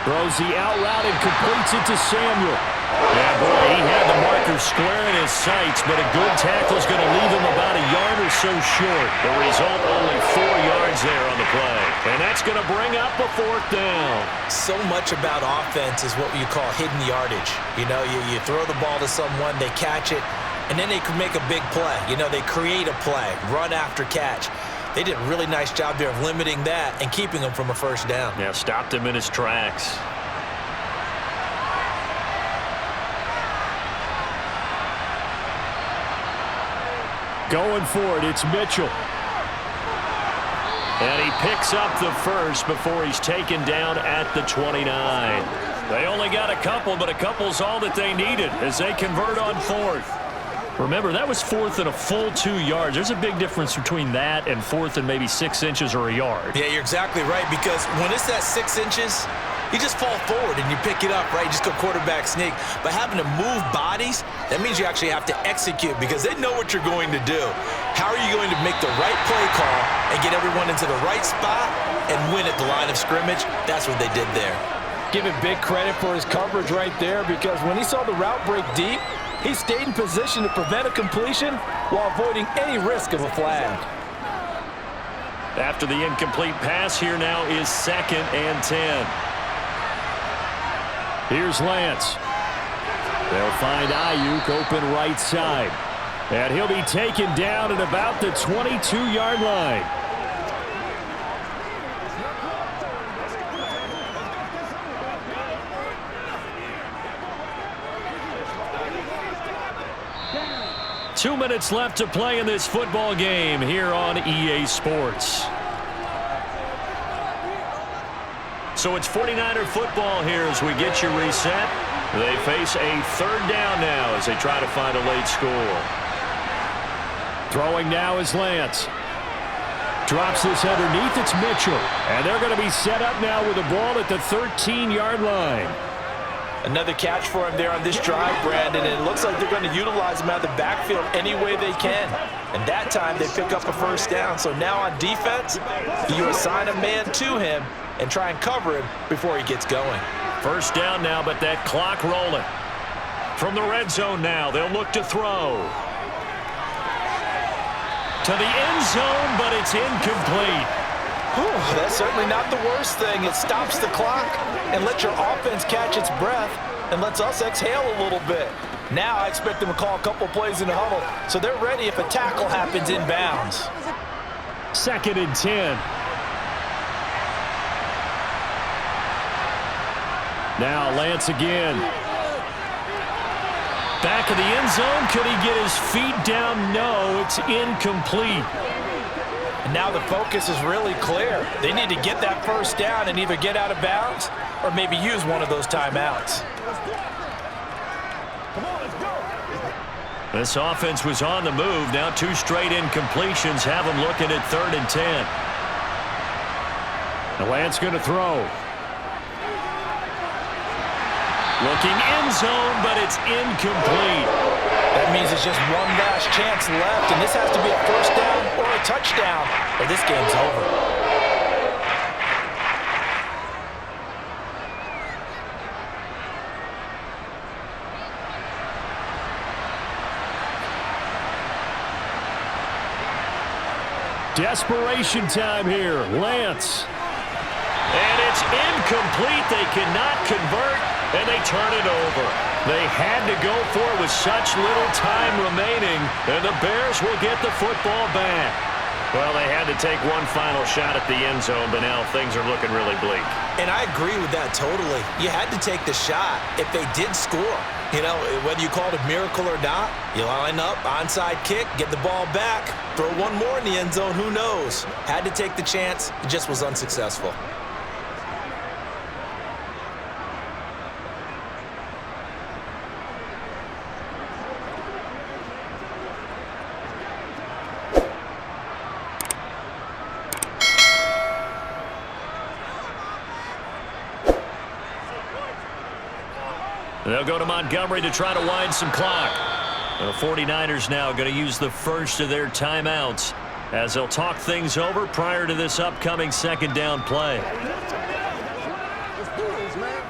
Throws the out route and completes it to Samuel. Yeah, boy, he had the marker square in his sights, but a good tackle is going to leave him about a yard or so short. The result, only 4 yards there on the play. And that's going to bring up a 4th down. So much about offense is what you call hidden yardage. You know, you throw the ball to someone, they catch it, and then they can make a big play. You know, they create a play, run after catch. They did a really nice job there of limiting that and keeping him from a first down. Yeah, stopped him in his tracks. Going for it, it's Mitchell. And he picks up the first before he's taken down at the 29. They only got a couple, but a couple's all that they needed as they convert on fourth. Remember, that was fourth and a full 2 yards. There's a big difference between that and fourth and maybe 6 inches or a yard. Yeah, you're exactly right, because when it's that 6 inches, you just fall forward and you pick it up, right? You just go quarterback sneak. But having to move bodies, that means you actually have to execute because they know what you're going to do. How are you going to make the right play call and get everyone into the right spot and win at the line of scrimmage? That's what they did there. Give it big credit for his coverage right there, because when he saw the route break deep, he stayed in position to prevent a completion while avoiding any risk of a flag. After the incomplete pass, here now is 2nd and 10. Here's Lance. They'll find Ayuk open right side. And he'll be taken down at about the 22-yard line. Two minutes left to play in this football game here on EA Sports. So it's 49er football here as we get you reset. They face a 3rd down now as they try to find a late score. Throwing now is Lance. Drops this underneath. It's Mitchell. And they're going to be set up now with the ball at the 13-yard line. Another catch for him there on this drive, Brandon, and it looks like they're going to utilize him out of the backfield any way they can. And that time they pick up a 1st down. So now on defense, you assign a man to him and try and cover him before he gets going. 1st down now, but that clock rolling. From the red zone now, they'll look to throw. To the end zone, but it's incomplete. Whew, that's certainly not the worst thing. It stops the clock and lets your offense catch its breath and lets us exhale a little bit. Now I expect them to call a couple plays in the huddle, so they're ready if a tackle happens inbounds. 2nd and 10. Now Lance again. Back of the end zone. Could he get his feet down? No, it's incomplete. And now the focus is really clear. They need to get that 1st down and either get out of bounds or maybe use one of those timeouts. This offense was on the move. Now 2 straight incompletions have them looking at 3rd and 10. The Lance going to throw. Looking end zone, but it's incomplete. That means it's just one last chance left, and this has to be a 1st down or a touchdown, or this game's over. Desperation time here. Lance. And it's incomplete. They cannot convert, and they turn it over. They had to go for it with such little time remaining, and the Bears will get the football back. Well, they had to take one final shot at the end zone, but now things are looking really bleak. And I agree with that totally. You had to take the shot if they did score. You know, whether you call it a miracle or not, you line up, onside kick, get the ball back, throw one more in the end zone, who knows? Had to take the chance, it just was unsuccessful. They'll go to Montgomery to try to wind some clock. The 49ers now going to use the first of their timeouts as they'll talk things over prior to this upcoming 2nd down play. Let's do this, man.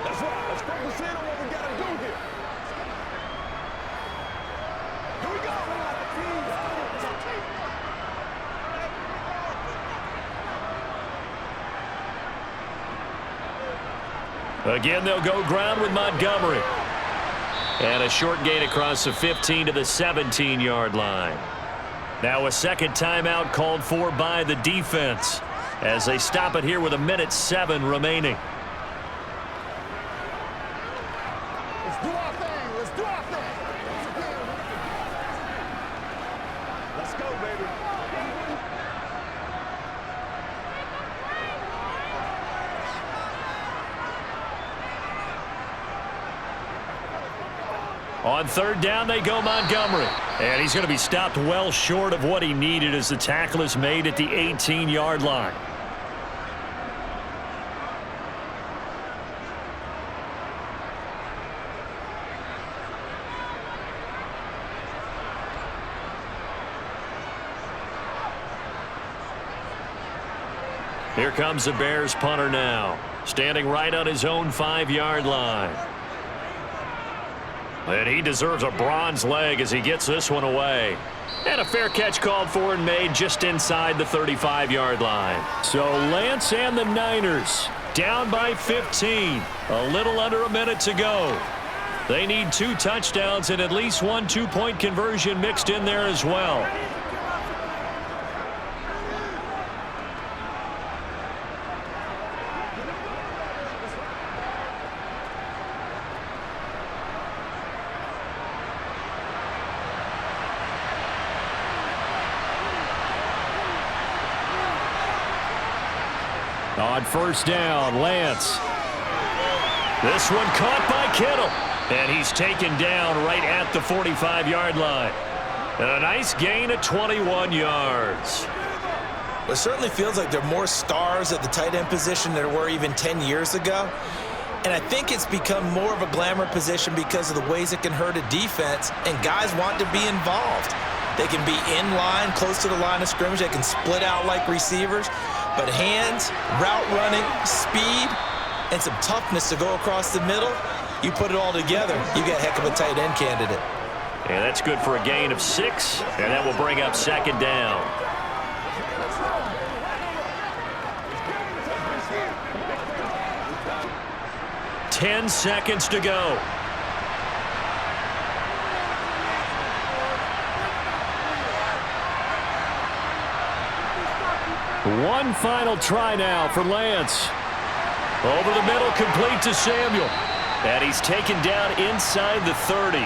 That's right. Let's focus in on what we got to do here. Here we go. Again, they'll go ground with Montgomery. And a short gain across the 15 to the 17-yard line. Now a 2nd timeout called for by the defense as they stop it here with 1:07 remaining. Let's do our thing. Let's do our thing. Let's go, baby. On third down, they go Montgomery. And he's going to be stopped well short of what he needed as the tackle is made at the 18-yard line. Here comes the Bears punter now, standing right on his own 5-yard line. And he deserves a bronze leg as he gets this one away. And a fair catch called for and made just inside the 35-yard line. So Lance and the Niners down by 15. A little under a minute to go. They need 2 touchdowns and at least 1 two-point conversion mixed in there as well. On first down, Lance. This one caught by Kittle. And he's taken down right at the 45-yard line. And a nice gain of 21 yards. It certainly feels like there are more stars at the tight end position than there were even 10 years ago. And I think it's become more of a glamour position because of the ways it can hurt a defense, and guys want to be involved. They can be in line, close to the line of scrimmage. They can split out like receivers. But hands, route running, speed, and some toughness to go across the middle, you put it all together, you got a heck of a tight end candidate. And that's good for a gain of 6, and that will bring up second down. Ten seconds to go. One final try now for Lance. Over the middle, complete to Samuel. And he's taken down inside the 30.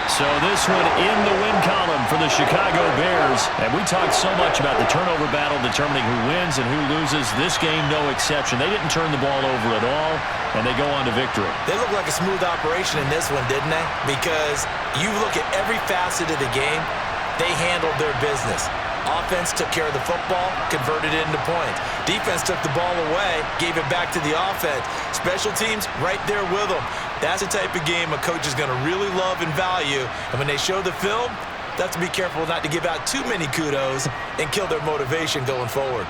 So this one in the win column for the Chicago Bears. And we talked so much about the turnover battle determining who wins and who loses. This game, no exception. They didn't turn the ball over at all, and they go on to victory. They look like a smooth operation in this one, didn't they? Because you look at every facet of the game, they handled their business. Offense took care of the football, converted it into points. Defense took the ball away, gave it back to the offense. Special teams, right there with them. That's the type of game a coach is going to really love and value. And when they show the film, they have to be careful not to give out too many kudos and kill their motivation going forward.